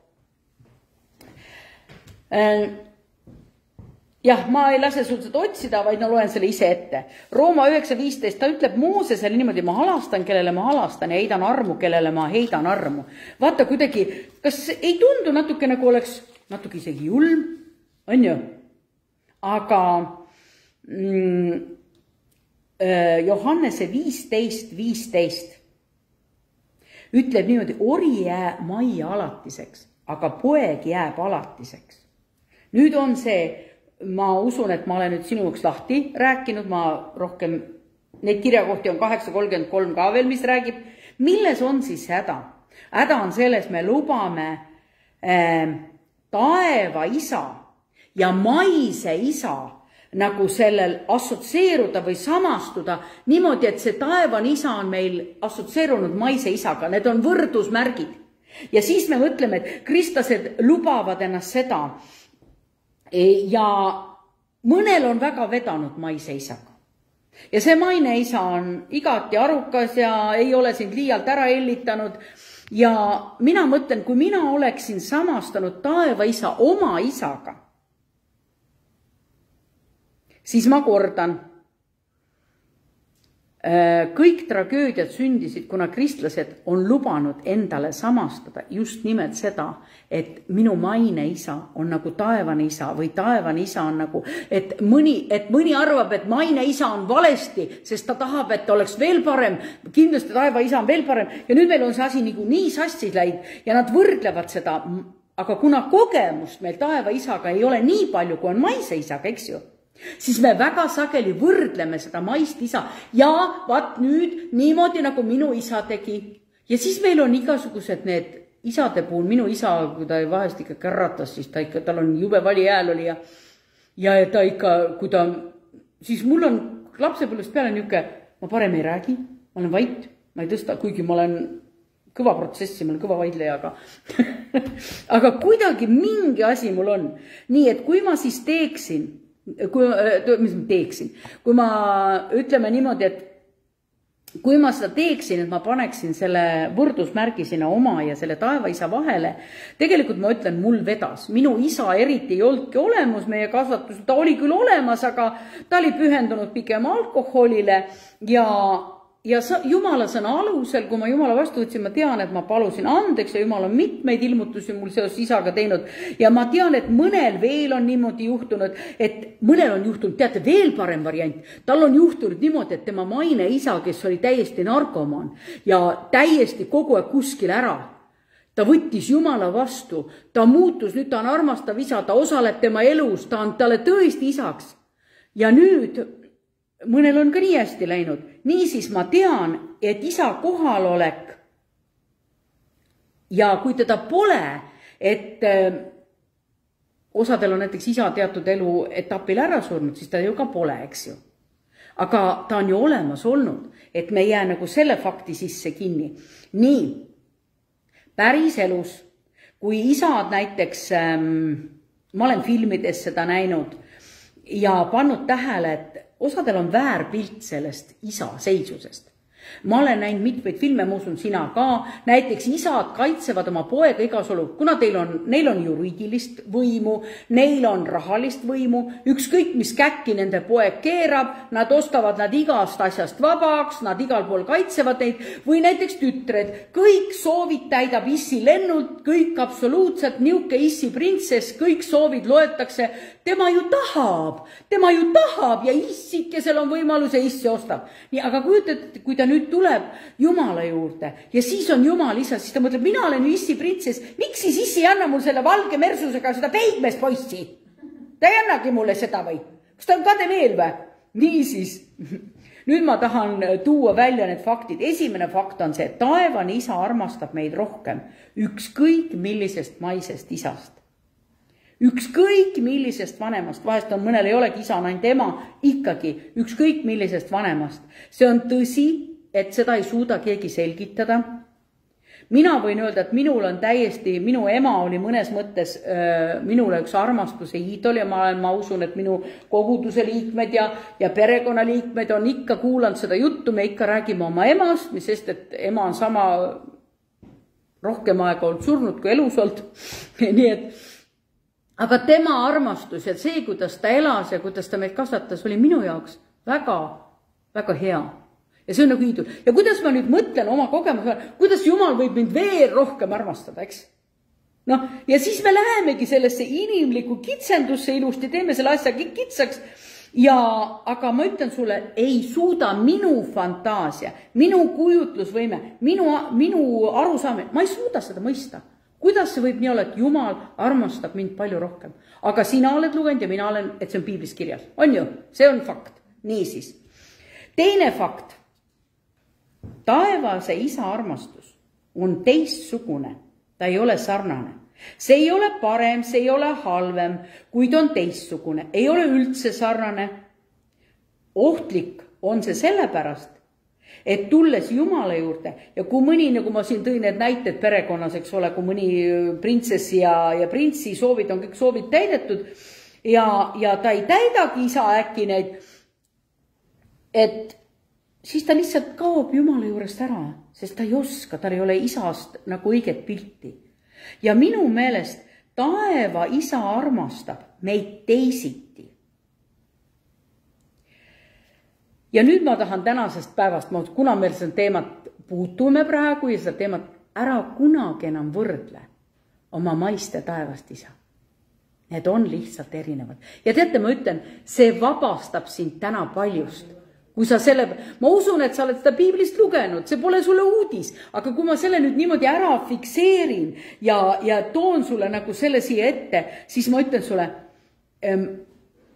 Jah, ma ei lase sul seda otsida, vaid loen selle ise ette. Rooma 9.15, ta ütleb Moosesele niimoodi, ma halastan, kellele ma halastan ja heidan armu, kellele ma heidan armu. Vaata kuidagi, kas ei tundu natuke nagu oleks natuke isegi julm, on ju? Aga Johannese 15.15 ütleb niimoodi, ori jääb majja alatiseks, aga poeg jääb alatiseks. Nüüd on see, ma usun, et ma olen nüüd sinuks lahti rääkinud, ma rohkem, neid kirjakohti on 8.33 ka veel, mis räägib. Milles on siis häda? Häda on selles, me lubame taeva isa ja maise isa nagu sellel assotseeruda või samastuda niimoodi, et see taevane isa on meil assotseerunud maise isaga. Need on võrdusmärgid. Ja siis me mõtleme, et kristlased lubavad ennast seda. Ja mõnel on väga vedanud maise isaga. Ja see maine isa on igati arukas ja ei ole sind liialt ära ellitanud. Ja mina mõtlen, kui mina oleksin samastanud taeva isa oma isaga, siis ma kordan, kõik tragöödiad sündisid, kuna kristlased on lubanud endale samastada just nimelt seda, et minu maine isa on nagu taevane isa või taevane isa on nagu, et mõni arvab, et maine isa on valesti, sest ta tahab, et oleks veel parem, kindlasti taeva isa on veel parem ja nüüd meil on see asi nii sassis läinud ja nad võrdlevad seda, aga kuna kogemust meil taeva isaga ei ole nii palju, kui on maise isaga, eks ju? Siis me väga sageli võrdleme seda maist isa ja vaat nüüd niimoodi nagu minu isa tegi. Ja siis meil on igasugused need isade puhul, minu isa, kui ta vahest ikka kärratas, siis tal on jube vali hääl oli ja ta ikka, kui ta, siis mul on lapsepõlvest peale niuke, ma parem ei räägi, ma olen vait, ma ei tõsta, kuigi ma olen kõva protsessi, ma olen kõva vaidleja, aga kuidagi mingi asi mul on. Nii, et kui ma siis teeksin, kui ma ütleme niimoodi, et kui ma seda teeksin, et ma paneksin selle võrdusmärgi sinna oma ja selle taeva isa vahele, tegelikult ma ütlen, mul vedas. Minu isa eriti ei olnudki olemus meie kasvatus, ta oli küll olemas, aga ta oli pühendunud pigem alkoholile ja Jumala sõna alusel, kui ma Jumala vastu võtsin, ma tean, et ma palusin andeks ja Jumal on mitmeid ilmutusi mul seoses isaga teinud ja ma tean, et mõnel veel on niimoodi juhtunud, et mõnel on juhtunud, teate, veel parem variant, tal on juhtunud niimoodi, et tema maine isa, kes oli täiesti narkomaan ja täiesti kogu aeg kuskil ära, ta võttis Jumala vastu, ta muutus, nüüd ta on armastav isa, ta osaleb tema elus, ta on talle tõesti isaks. Ja nüüd mõnel on ka nii hästi läinud. Niisiis ma tean, et isa kohalolek ja kui teda pole, et osadel on näiteks isa teatud elu etapil ära surnud, siis ta ju ka pole, eks ju. Aga ta on ju olemas olnud, et me ei jää nagu selle fakti sisse kinni. Nii, päris elus, kui isad näiteks, ma olen filmides seda näinud ja pannud tähele, et osadel on väärpilt sellest isa seisusest. Ma olen näinud mitmeid filme, ma usun sina ka, näiteks isad kaitsevad oma poega igas olu, kuna neil on juriidilist võimu, neil on rahalist võimu, ükskõik mis käkki nende poeg keerab, nad ostavad nad igast asjast vabaks, nad igal pool kaitsevad neid, või näiteks tütred, kõik soovid täidab issi lennult, kõik absoluutselt niuke issi printsess, kõik soovid loetakse, tema ju tahab ja issikesel on võimalus ja issi ostab. Nii, aga kujutad, kui ta nüüd tuleb Jumala juurde ja siis on Jumal isa, siis ta mõtleb, mina olen ju issi printsess, miks siis issi ei anna mul selle valge mersusega seda peigmeest poissi? Ta ei annagi mulle seda või? Kas ta on kade veel või? Niisiis, nüüd ma tahan tuua välja need faktid. Esimene fakt on see, taevane isa armastab meid rohkem ükskõik millisest maisest isast. Ükskõik millisest vanemast, vahest on mõnel ei olegi isa, on ainult ema, ikkagi ükskõik millisest vanemast. See on tõsi, et seda ei suuda keegi selgitada. Mina võin öelda, et minu ema oli mõnes mõttes minule üks armastuse iidol ja ma usun, et minu koguduse liikmed ja perekonna liikmed on ikka kuulanud seda juttu, me ikka räägime oma emast, mis sest, et ema on sama rohkem aega olnud surnud kui elus olnud. Nii et aga tema armastus ja see, kuidas ta elas ja kuidas ta meid kasvatas, oli minu jaoks väga, väga hea. Ja see on nagu iidol. Ja kuidas ma nüüd mõtlen oma kogemuse, kuidas Jumal võib mind veel rohkem armastada, eks? No, ja siis me lähemegi sellesse inimlikku kitsendusse ilusti, teeme selle asja kitsaks. Aga ma ütlen sulle, ei suuda minu fantaasia, minu kujutlusvõime, minu arusaamine, ma ei suuda seda mõista. Kuidas see võib nii olla, et Jumal armastab mind palju rohkem? Aga sina oled lugenud ja mina olen, et see on piiblis kirjas. On ju? See on fakt. Niisiis. Teine fakt. Taevase isa armastus on teistsugune. Ta ei ole sarnane. See ei ole parem, see ei ole halvem, kuid on teistsugune. Ei ole üldse sarnane. Ohtlik on see sellepärast, et tulles Jumala juurde ja kui mõni, nagu ma siin tõin need näited perekonnas, eks ole, kui mõni printsessi ja printsi soovid on kõik soovid täidetud ja ta ei täidagi isa äkki neid, et siis ta lihtsalt kaob Jumala juurest ära, sest ta ei oska, tal ei ole isast nagu õiget pilti. Ja minu meelest taeva isa armastab meid teisiti. Ja nüüd ma tahan tänasest päevast, kuna meil seda teemat puutume praegu ja seda teemat ära kunagi enam võrdle oma maiste taevast isa. Need on lihtsalt erinevad. Ja teate, ma ütlen, see vabastab sind täna paljust. Kui sa ma usun, et sa oled seda piiblist lugenud, see pole sulle uudis, aga kui ma selle nüüd niimoodi ära fikseerin ja toon sulle nagu selle siia ette, siis ma ütlen sulle,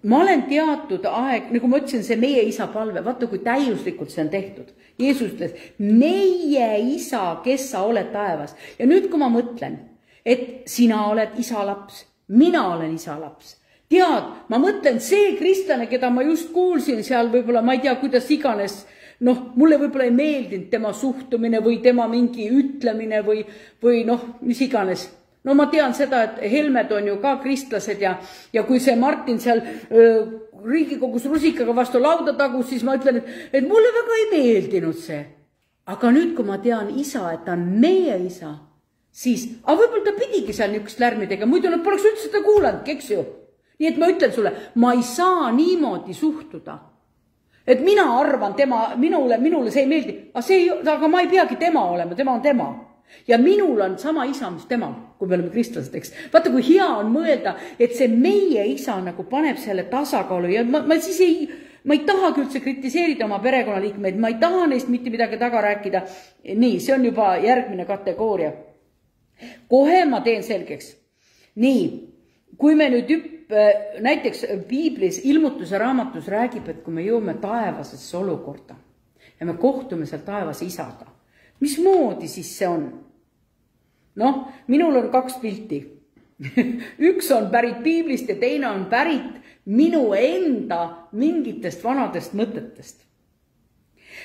ma olen teatud aeg, nagu ma ütlesin, see meie isa palve, vaata kui täiuslikult see on tehtud. Jeesus ütles, meie isa, kes sa oled taevas. Ja nüüd, kui ma mõtlen, et sina oled isa laps, mina olen isa laps. Tead, ma mõtlen see kristlane, keda ma just kuulsin seal võib-olla, ma ei tea, kuidas iganes, mulle võib-olla ei meeldinud tema suhtumine või tema mingi ütlemine või mis iganes. No ma tean seda, et Helmed on ju ka kristlased ja kui see Martin seal Riigikogus rusikaga vastu lauda tagus, siis ma ütlen, et mulle väga ei meeldinud see. Aga nüüd, kui ma tean isa, et ta on meie isa, siis, võib-olla ta pidigi seal niisugust lärmi tegema, muidu nad poleks üldse seda kuulanud, eks ju? Nii et ma ütlen sulle, ma ei saa niimoodi suhtuda. Et mina arvan minule see ei meeldi, aga ma ei peagi tema olema, tema on tema. Ja minul on sama isa, mis temal, kui me oleme kristlased, eks. Vaata, kui hea on mõelda, et see meie isa nagu paneb selle tasakaalu ja ma ei tahagi üldse kritiseerida oma perekonnaliikmeid, ma ei taha neist mitte midagi taga rääkida. Nii, see on juba järgmine kategooria. kohe ma teen selgeks. Nii, kui me nüüd näiteks Piiblis ilmutuse raamatus räägib, et kui me jõuame taevasesse olukorda ja me kohtume seal taevas isaga, mismoodi siis see on? Noh, minul on 2 pilti. Üks on pärit Piiblist ja teine on pärit minu enda mingitest vanadest mõtetest.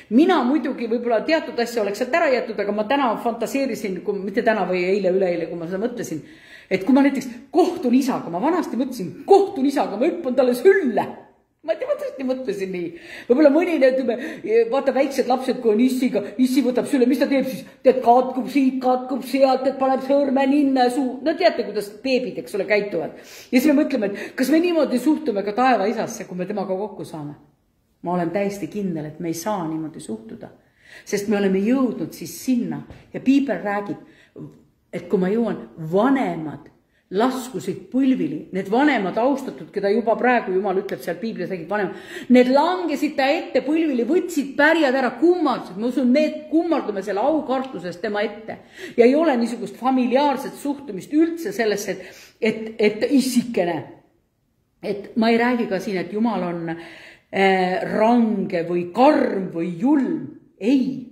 Mina muidugi võib-olla teatud asja oleks sealt ära jätud, aga ma täna fantaseerisin, mitte täna või üleeile, kui ma seda mõtlesin, et kui ma näiteks kohtun isaga, ma vanasti mõtlesin, kohtun isaga, ma hüppan talle sülle. Ma tõesti mõtlesin nii. Võib-olla mõni, vaata väiksed lapsed, kui on issiga, issi võtab sülle, mis ta teeb siis? Tead, katkub siit, katkub sealt, et paneb sõrme ninne suu. No teate, kuidas beebid, eks ole, käituvad. Ja siis me mõtleme, et kas me niimoodi suhtume ka taeva isasse, kui me temaga kokku saame? Ma olen täiesti kindel, et me ei saa niimoodi suhtuda. Sest me oleme jõudnud siis sinna ja Piibel räägib, et kui ma jõuan, vanemad laskusid põlvili, need vanemad austatud, keda juba praegu Jumal ütleb seal Piiblis räägib vanemad, need langesid ta ette põlvili, võtsid pärjad ära, kummardusid, ma usun, need kummardume selle aukartusest tema ette. Ja ei ole niisugust familiaarset suhtumist üldse sellesse, et issikene. Et ma ei räägi ka siin, et Jumal on range või karm või julm. Ei,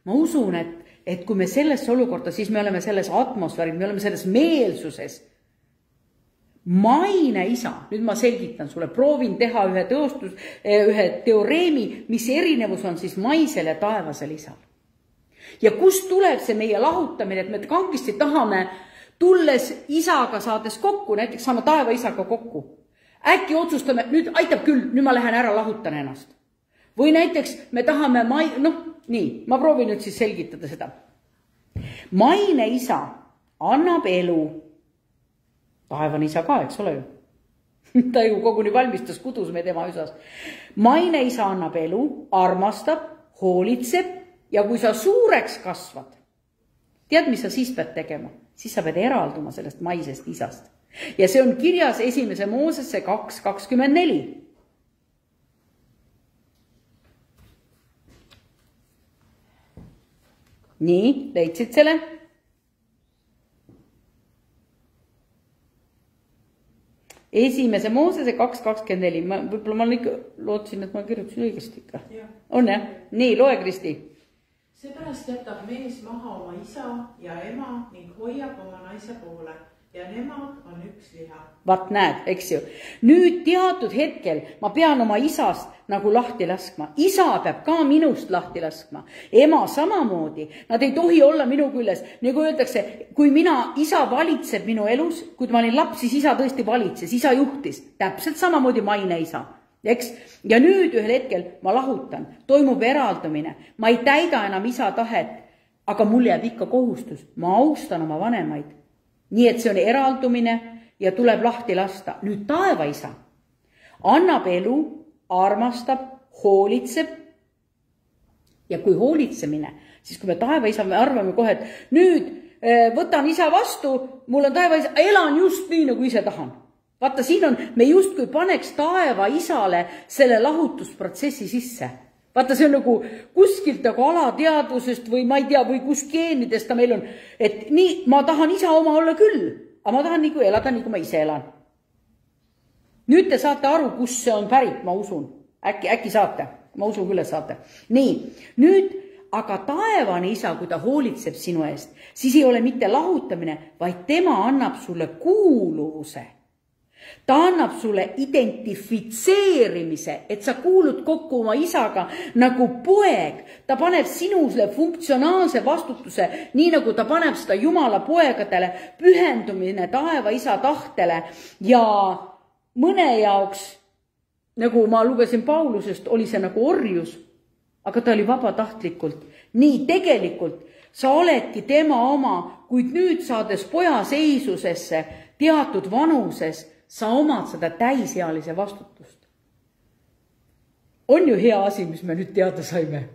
ma usun, et kui me sellesse olukorda, siis me oleme selles atmosfääris, me oleme selles meelsuses. Maine isa, nüüd ma selgitan sulle, proovin teha ühe teoreemi, mis erinevus on siis maisel ja taevasel isal. Ja kust tuleb see meie lahutamine, et me kangisti tahame tulles isaga saades kokku, näiteks saame taeva isaga kokku. Äkki otsustame, nüüd aitab küll, nüüd ma lähen ära lahutan ennast. Või näiteks me tahame, nii, ma proovin nüüd siis selgitada seda. Maine isa annab elu. Taevane isa ka, eks ole ju. Ta ju koguni valmistas kudus me tema üsas. Maine isa annab elu, armastab, hoolitseb ja kui sa suureks kasvad, tead, mis sa siis pead tegema? Siis sa pead eralduma sellest maisest isast. Ja see on kirjas 1. Moosesse 2:24. Nii, leidsid selle? Esimese Moosese 2:24. Võib-olla ma ikka lootsin, et ma kirjutasin õigesti ikka. On jah? Nii, loe Kristi. Seepärast jätab mees maha oma isa ja ema ning hoiab oma naise poole ja nemad on üks liha. Vaat näed, eks ju. Nüüd teatud hetkel ma pean oma isast nagu lahti laskma. Isa peab ka minust lahti laskma. Ema samamoodi. Nad ei tohi olla minu küljes. Nagu öeldakse, kui isa valitseb minu elus, kui ma olin laps, siis isa tõesti valitses, isa juhtis. Täpselt samamoodi maine isa. Eks? Ja nüüd ühel hetkel ma lahutan. Toimub eraldumine. Ma ei täida enam isa tahet, aga mul jääb ikka kohustus. Ma austan oma vanemaid. Nii et see on eraldumine ja tuleb lahti lasta. Nüüd taeva isa annab elu, armastab, hoolitseb. Ja kui hoolitsemine, siis kui me taeva isa, me arvame kohe, et nüüd võtan isa vastu, mul on taeva isa, elan just nii, nagu ise tahan. Vaata, siin on, me justkui paneks taeva isale selle lahutusprotsessi sisse. Vaata, see on nagu kuskilt nagu alateadvusest või ma ei tea, või kus geenidest ta meil on. Et nii, ma tahan isa oma olla küll, aga ma tahan nagu elada, nagu ma ise elan. Nüüd te saate aru, kus see on pärit, ma usun. Äkki saate, ma usun küll, et saate. Nii, nüüd, aga taevane isa, kui ta hoolitseb sinu eest, siis ei ole mitte lahutamine, vaid tema annab sulle kuuluvuse. Ta annab sulle identifitseerimise, et sa kuulud kokku oma isaga nagu poeg. Ta paneb sinusele funktsionaalse vastutuse, nii nagu ta paneb seda Jumala poegadele, pühendumine taeva isa tahtele ja mõne jaoks, nagu ma lugesin Paulusest, oli see nagu orjus, aga ta oli vabatahtlikult. Nii tegelikult sa oledki tema oma, kuid nüüd saades poja seisusesse teatud vanuses, sa omad seda täisealise vastutust. On ju hea asi, mis me nüüd teada saime.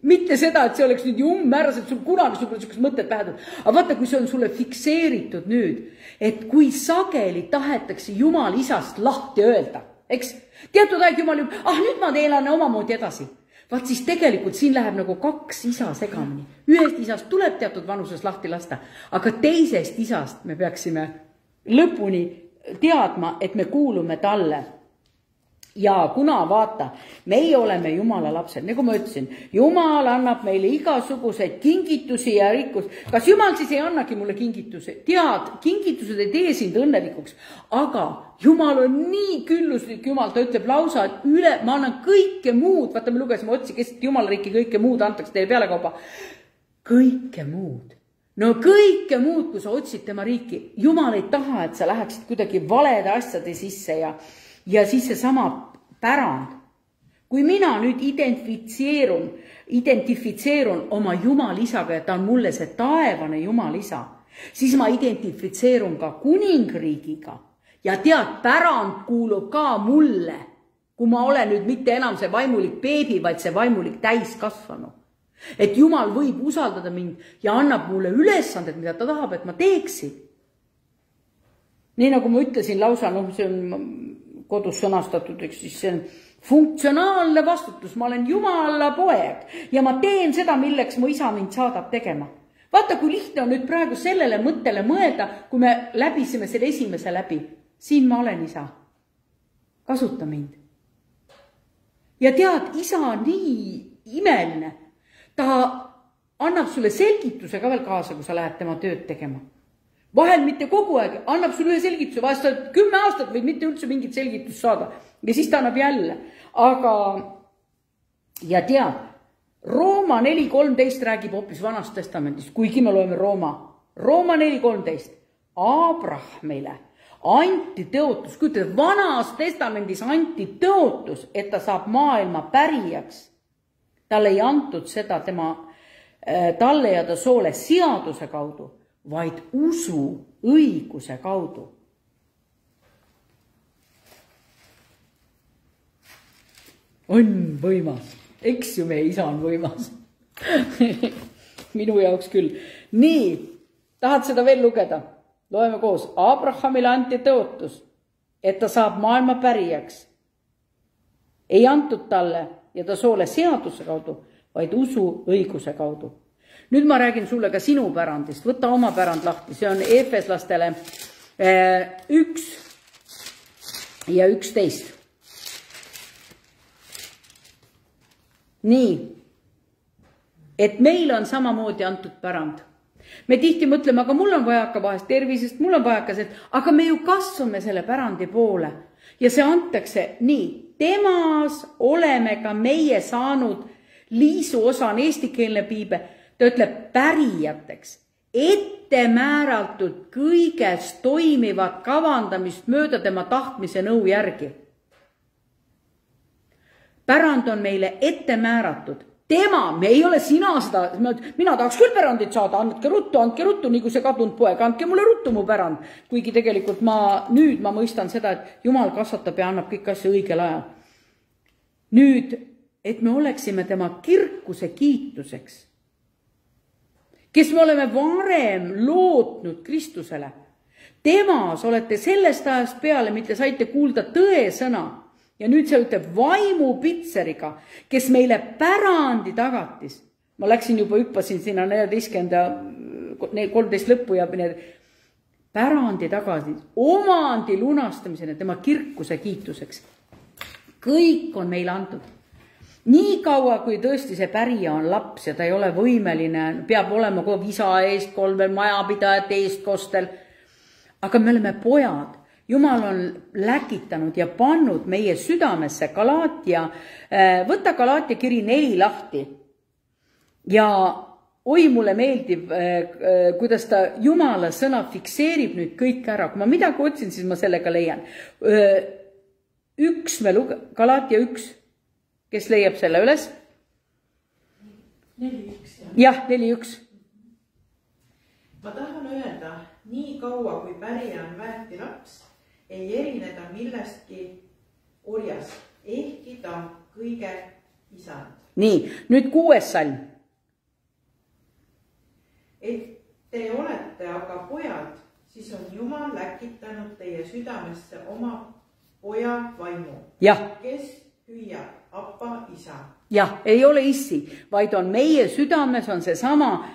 Mitte seda, et see oleks nüüd umbmääras, et sul kunagi sul niisugust mõtted pähe. Aga vaata, kui see on sulle fikseeritud nüüd, et kui sageli tahetakse Jumal isast lahti öelda, eks? Teatud aeg Jumal nüüd ma elan omamoodi edasi. vaat siis tegelikult siin läheb nagu kaks isa segamini. Ühest isast tuleb teatud vanuses lahti lasta, aga teisest isast me peaksime lõpuni teadma, et me kuulume talle. Ja kuna vaata, meie oleme Jumala lapsed, nagu ma ütlesin, Jumal annab meile igasuguseid kingitusi ja rikkus. Kas Jumal siis ei annagi mulle kingitusi? Tead, kingitused ei tee sind õnnelikuks, aga Jumal on nii külluslik Jumal, ta ütleb lausa, et ma annan kõike muud, vaata me lugesime otsi, kes Jumala riiki kõike muud antakse teile pealekauba. Kõike muud. No kõike muud, kui sa otsid tema riiki. Jumal ei taha, et sa läheksid kuidagi valede asjade sisse ja siis see sama pärand. Kui mina nüüd identifitseerun oma Jumal isaga ja ta on mulle see taevane Jumal isa, siis ma identifitseerun ka kuningriigiga ja tead, pärand kuulub ka mulle, kui ma olen nüüd mitte enam see vaimulik beebi, vaid see vaimulik täiskasvanu. Et Jumal võib usaldada mind ja annab mulle ülesanded, mida ta tahab, et ma teeksin. Nii nagu ma ütlesin lausa, see on kodus sõnastatud, siis see on funktsionaalne vastutus. Ma olen Jumala poeg ja ma teen seda, milleks mu isa mind saadab tegema. Vaata, kui lihtne on nüüd praegu sellele mõttele mõelda, kui me läbisime selle esimese läbi. Siin ma olen isa. Kasuta mind. Ja tead, isa on nii imeline. Ta annab sulle selgituse ka veel kaasa, kui sa lähed tema tööd tegema. Vahel mitte kogu aeg, annab sulle ühe selgituse, vahest 10 aastat võid mitte üldse mingit selgitust saada. Ja siis ta annab jälle. Aga, ja tead, Rooma 4.13 räägib hoopis Vanast testamendist, kuigi me loeme Rooma 4.13. Abrahamile anti tõotus, kujutada, Vanas testamendis anti tõotus, et ta saab maailma pärijaks. Talle ei antud seda talle ja ta soole seaduse kaudu, vaid usu õiguse kaudu. On võimas. Eks ju meie isa on võimas. Minu jaoks küll. Nii, tahad seda veel lugeda? Loeme koos. Abrahamile anti tõotus, et ta saab maailma pärijaks. Ei antud talle ja ta soole seaduse kaudu, vaid usu õiguse kaudu. Nüüd ma räägin sulle ka sinu pärandist. Võta oma pärand lahti. See on Efeslastele 1 ja 11. Nii, et meil on samamoodi antud pärand. Me tihti mõtleme, aga mul on vajaka vahest tervisest, mul on vajaka see, aga me ju kasvame selle pärandi poole. Ja see antakse nii. Temas oleme ka meie saanud, Liisu osa on eestikeelne piibe, ta ütleb pärijateks, ette määratud kõiges toimivat kavandamist mööda tema tahtmise nõu järgi. Pärand on meile ette määratud. Tema, me ei ole sina seda, mina tahaks küll pärandit saada, andke ruttu, nii kui see kadunud poeg, andke mulle ruttu mu pärand. Kuigi tegelikult ma mõistan seda, et Jumal kasvatab ja annab kõik asja õigel ajal. Nüüd, et me oleksime tema kirkuse kiituseks, kes me oleme varem lootnud Kristusele. Temas olete sellest ajast peale, mitte saite kuulda tõe sõna. Ja nüüd see ütleb vaimu pitseriga, kes meile pärandi tagatis. Ma läksin juba, hüppasin sinna 13 lõppu ja pärandi tagasi, omandi lunastamisena, tema kirkuse kiituseks. Kõik on meile antud. Nii kaua, kui tõesti see pärija on laps ja ta ei ole võimeline, peab olema kogu isa eest, kolmel majapidajat eest kostel. Aga me oleme pojad. Jumal on läkitanud ja pannud meie südamesse võta Galaatia kiri 4 lahti. Ja oi, mulle meeldib, kuidas ta Jumala sõna fikseerib nüüd kõik ära. Kui ma midagi otsin, siis ma sellega leian. Galaatia 1. Kes leiab selle üles? 4.1. Jah, 4.1. Ma tahan öelda, nii kaua kui pärija on väeti laps, ei erineda millestki orjas, ehkki ta kõige isand. Nii, nüüd 6. salm. Et te olete aga pojad, siis on Jumal läkitanud teie südamesse oma poja vaimu, jah. Kes hüüab, teab, Appa, isa. jah, ei ole issi, vaid on meie südames on seesama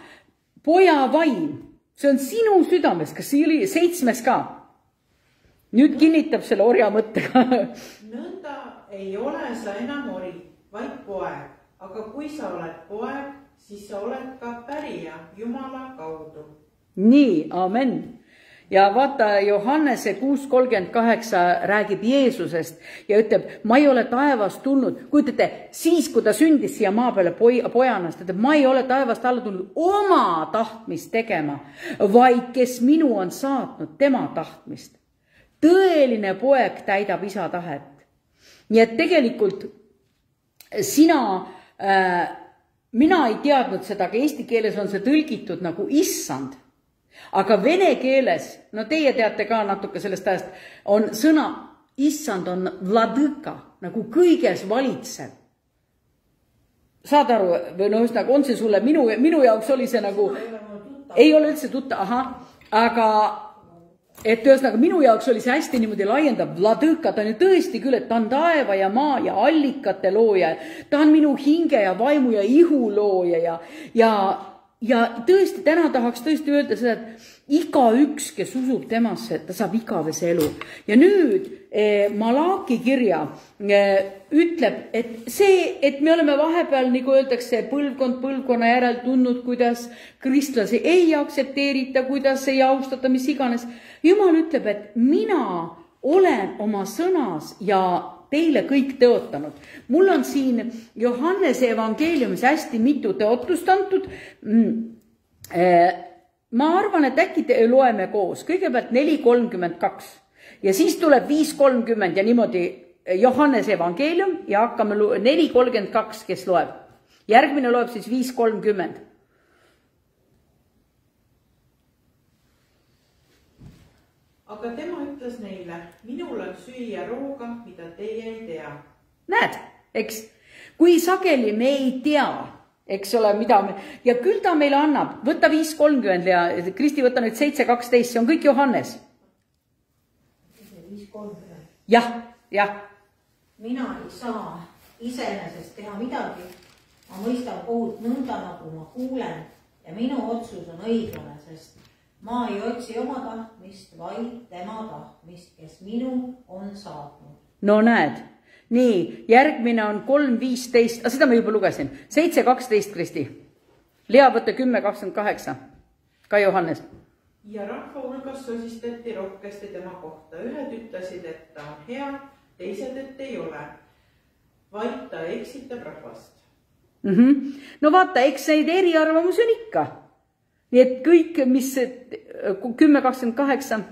poja vaim. See on sinu südames, kas see oli 7 ka? Nüüd kinnitab selle orja mõttega. Nõnda ei ole sa enam ori, vaid poeg. Aga kui sa oled poeg, siis sa oled ka pärija Jumala kaudu. Nii, amen. Ja vaata, Johannese 6:38 räägib Jeesusest ja ütleb, ma ei ole taevast tulnud. Kujutate, siis kui ta sündis siia maa peale pojana, ta ütleb, ma ei ole taevast alla tulnud oma tahtmist tegema, vaid kes minu on saatnud, tema tahtmist. Tõeline poeg täidab isa tahet. Nii et tegelikult mina ei teadnud seda, aga eesti keeles on see tõlgitud nagu issand. Aga vene keeles, no teie teate ka natuke sellest ajast, on sõna issand on vladõka, nagu kõiges valitsev. Saad aru, või no üsnagi on see sulle, minu jaoks oli see nagu, ei ole üldse tutta, aga et ühesõnaga minu jaoks oli see hästi niimoodi laiendav. Vladõka, ta on ju tõesti küll, et ta on taeva ja maa ja allikate looja. Ta on minu hinge ja vaimu ja ihu looja ja tõesti täna tahaks tõesti öelda seda, et igaüks, kes usub temasse, ta saab igavese elu. Ja nüüd Malaki kirja ütleb, et see, et me oleme vahepeal, nagu öeldakse, põlvkonna järel tundnud, kuidas kristlasi ei aktsepteerita, kuidas ei austata, mis iganes. Jumal ütleb, et mina olen oma sõnas ja teile kõik tõotanud. Mul on siin Johannese evangeeliumis hästi mitu tõotust antud. Ma arvan, et äkki loeme koos. Kõigepealt 4:32 ja siis tuleb 5:30 ja niimoodi Johannese evangeelium ja hakkame 4:32, kes loeb. Järgmine loeb siis 5:30. Aga tema ütles neile, minul on süüa rooga, mida teie ei tea. Näed, eks? Kui sageli me ei tea, eks ole, mida me... Ja küll ta meile annab. Võta 5:30 ja Kristi võta nüüd 7:12, see on kõik Johannes. 5:30. Jah. Mina ei saa iseenesest teha midagi. Ma mõistan kohut nõnda, nagu ma kuulen ja minu otsus on õiglane, sest ma ei otsi oma tahtmist, vaid tema tahtmist, kes minu on saatnud. No näed. Nii, järgmine on 3:15, seda ma juba lugesin. 7:12, Kristi. Lea võtta 10:28. Ka Johannes. Ja rahva hulgas sosistati rohkesti tema kohta. Ühed ütlesid, et ta on hea, teised, et ei ole. Vaid ta eksitab rahvast. No vaata, eks neid eriarvamusi on ikka. Nii et kõik, mis 10:28.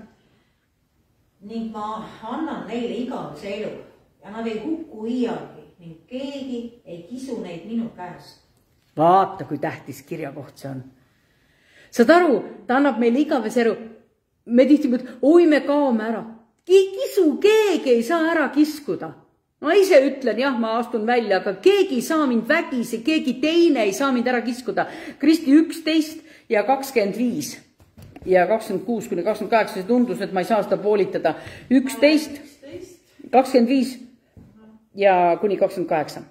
Ning ma annan neile igavese elu ja nad ei hukku iialgi ning keegi ei kisu neid minu käest. Vaata, kui tähtis kirjakoht see on. Saad aru, ta annab meile igavese elu. Me tihti mõtleme, oi me kaome ära. Kisu, keegi ei saa ära kiskuda. Ma ise ütlen, jah, ma astun välja, aga keegi ei saa mind vägisi, keegi teine ei saa mind ära kiskuda. Kristi 11 ja 25 ja 26-28, see tundus, et ma ei saa seda poolitada. 11, 25 ja kuni 28.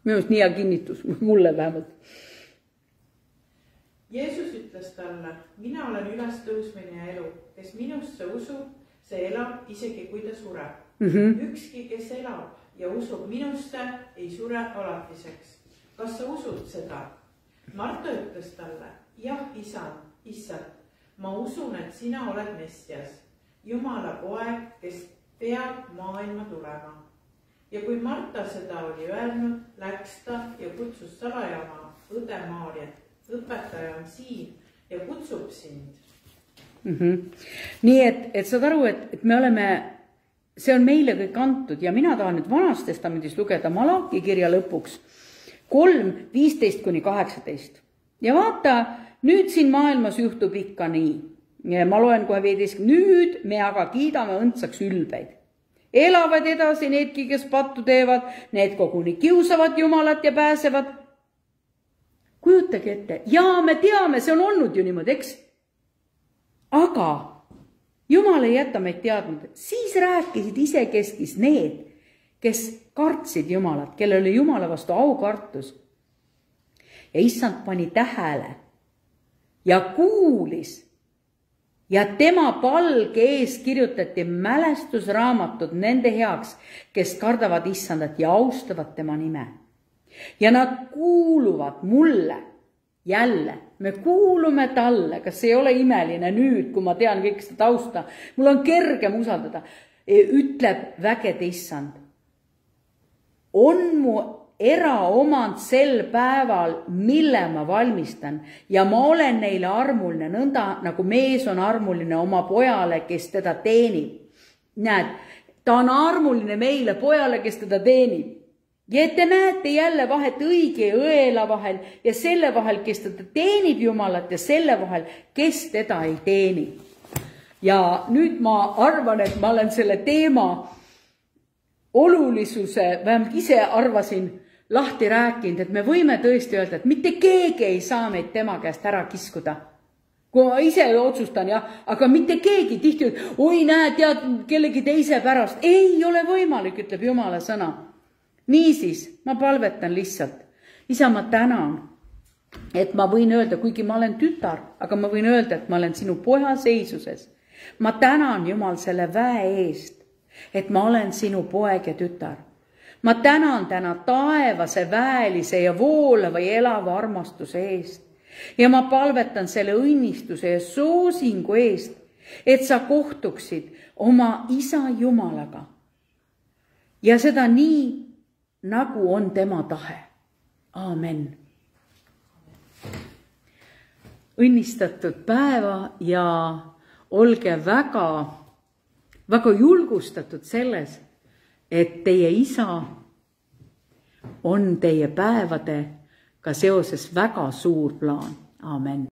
Minu arust nii hea kinnitus, mulle vähemalt. Jeesus ütles talle, mina olen ülestõusmine ja elu, kes minusse usub, see elab isegi kui ta sureb. Ükski, kes elab ja usub minusse, ei sure alatiseks. Kas sa usud seda? Marta ütles talle, jah, issand, ma usun, et sina oled Messias, Jumala poeg, kes peab maailma tulema. Ja kui Marta seda oli öelnud, läks ta ja kutsus salajaama õde Maarjat. Õpetaja on siin ja kutsub sind. Nii et saad aru, et me oleme, see on meile kõik antud ja mina tahan nüüd Vanast Testamendis lugeda Malaki kirja lõpuks 3:15-18. Ja vaata, nüüd siin maailmas juhtub ikka nii. Ma loen kohe 15. Nüüd me aga kiidame õndsaks ülbeid. Elavad edasi needki, kes pattu teevad, need koguni kiusavad Jumalat ja pääsevad. Kujutage ette, ja me teame, see on olnud ju niimoodi, eks? Aga Jumal ei jäta meid teadnud. Siis rääkisid isekeskis need, kes kartsid Jumalat, kellel oli Jumala vastu aukartus. Ja issand pani tähele ja kuulis ja tema palge ees kirjutati mälestusraamatud nende heaks, kes kardavad issandat ja austavad tema nime. Ja nad kuuluvad mulle. Jälle, me kuulume talle, kas ei ole imeline nüüd, kui ma tean kõik seda tausta, mul on kergem usaldada, ütleb vägede issand. On mu eraomand sel päeval, mille ma valmistan ja ma olen neile armuline, nõnda nagu mees on armuline oma pojale, kes teda teenib. Näed, ta on armuline meile pojale, kes teda teenib. Ja et te näete jälle vahet õige ja õela vahel ja selle vahel, kes teda teenib Jumalat ja selle vahel, kes teda ei teeni. Ja nüüd ma arvan, et ma olen selle teema olulisuse, vähemalt ise arvasin, lahti rääkinud, et me võime tõesti öelda, et mitte keegi ei saa meid tema käest ära kiskuda. Kui ma ise otsustan, aga mitte keegi tihti, oi näe, tead kellegi teise pärast. Ei ole võimalik, ütleb Jumala sõna. Niisiis, ma palvetan lihtsalt. Isa, ma tänan, et ma võin öelda, kuigi ma olen tütar, aga ma võin öelda, et ma olen sinu poja seisuses. Ma tänan, Jumal, selle väe eest, et ma olen sinu poeg ja tütar. Ma tänan täna taevase, väelise ja voolava ja elava armastuse eest. Ja ma palvetan selle õnnistuse ja soosingu eest, et sa kohtuksid oma isa Jumalaga. Ja seda nii, nagu on tema tahe. Aamen. Õnnistatud päeva ja olge väga, väga julgustatud selles, et teie isa on teie päevadega seoses väga suur plaan. Aamen.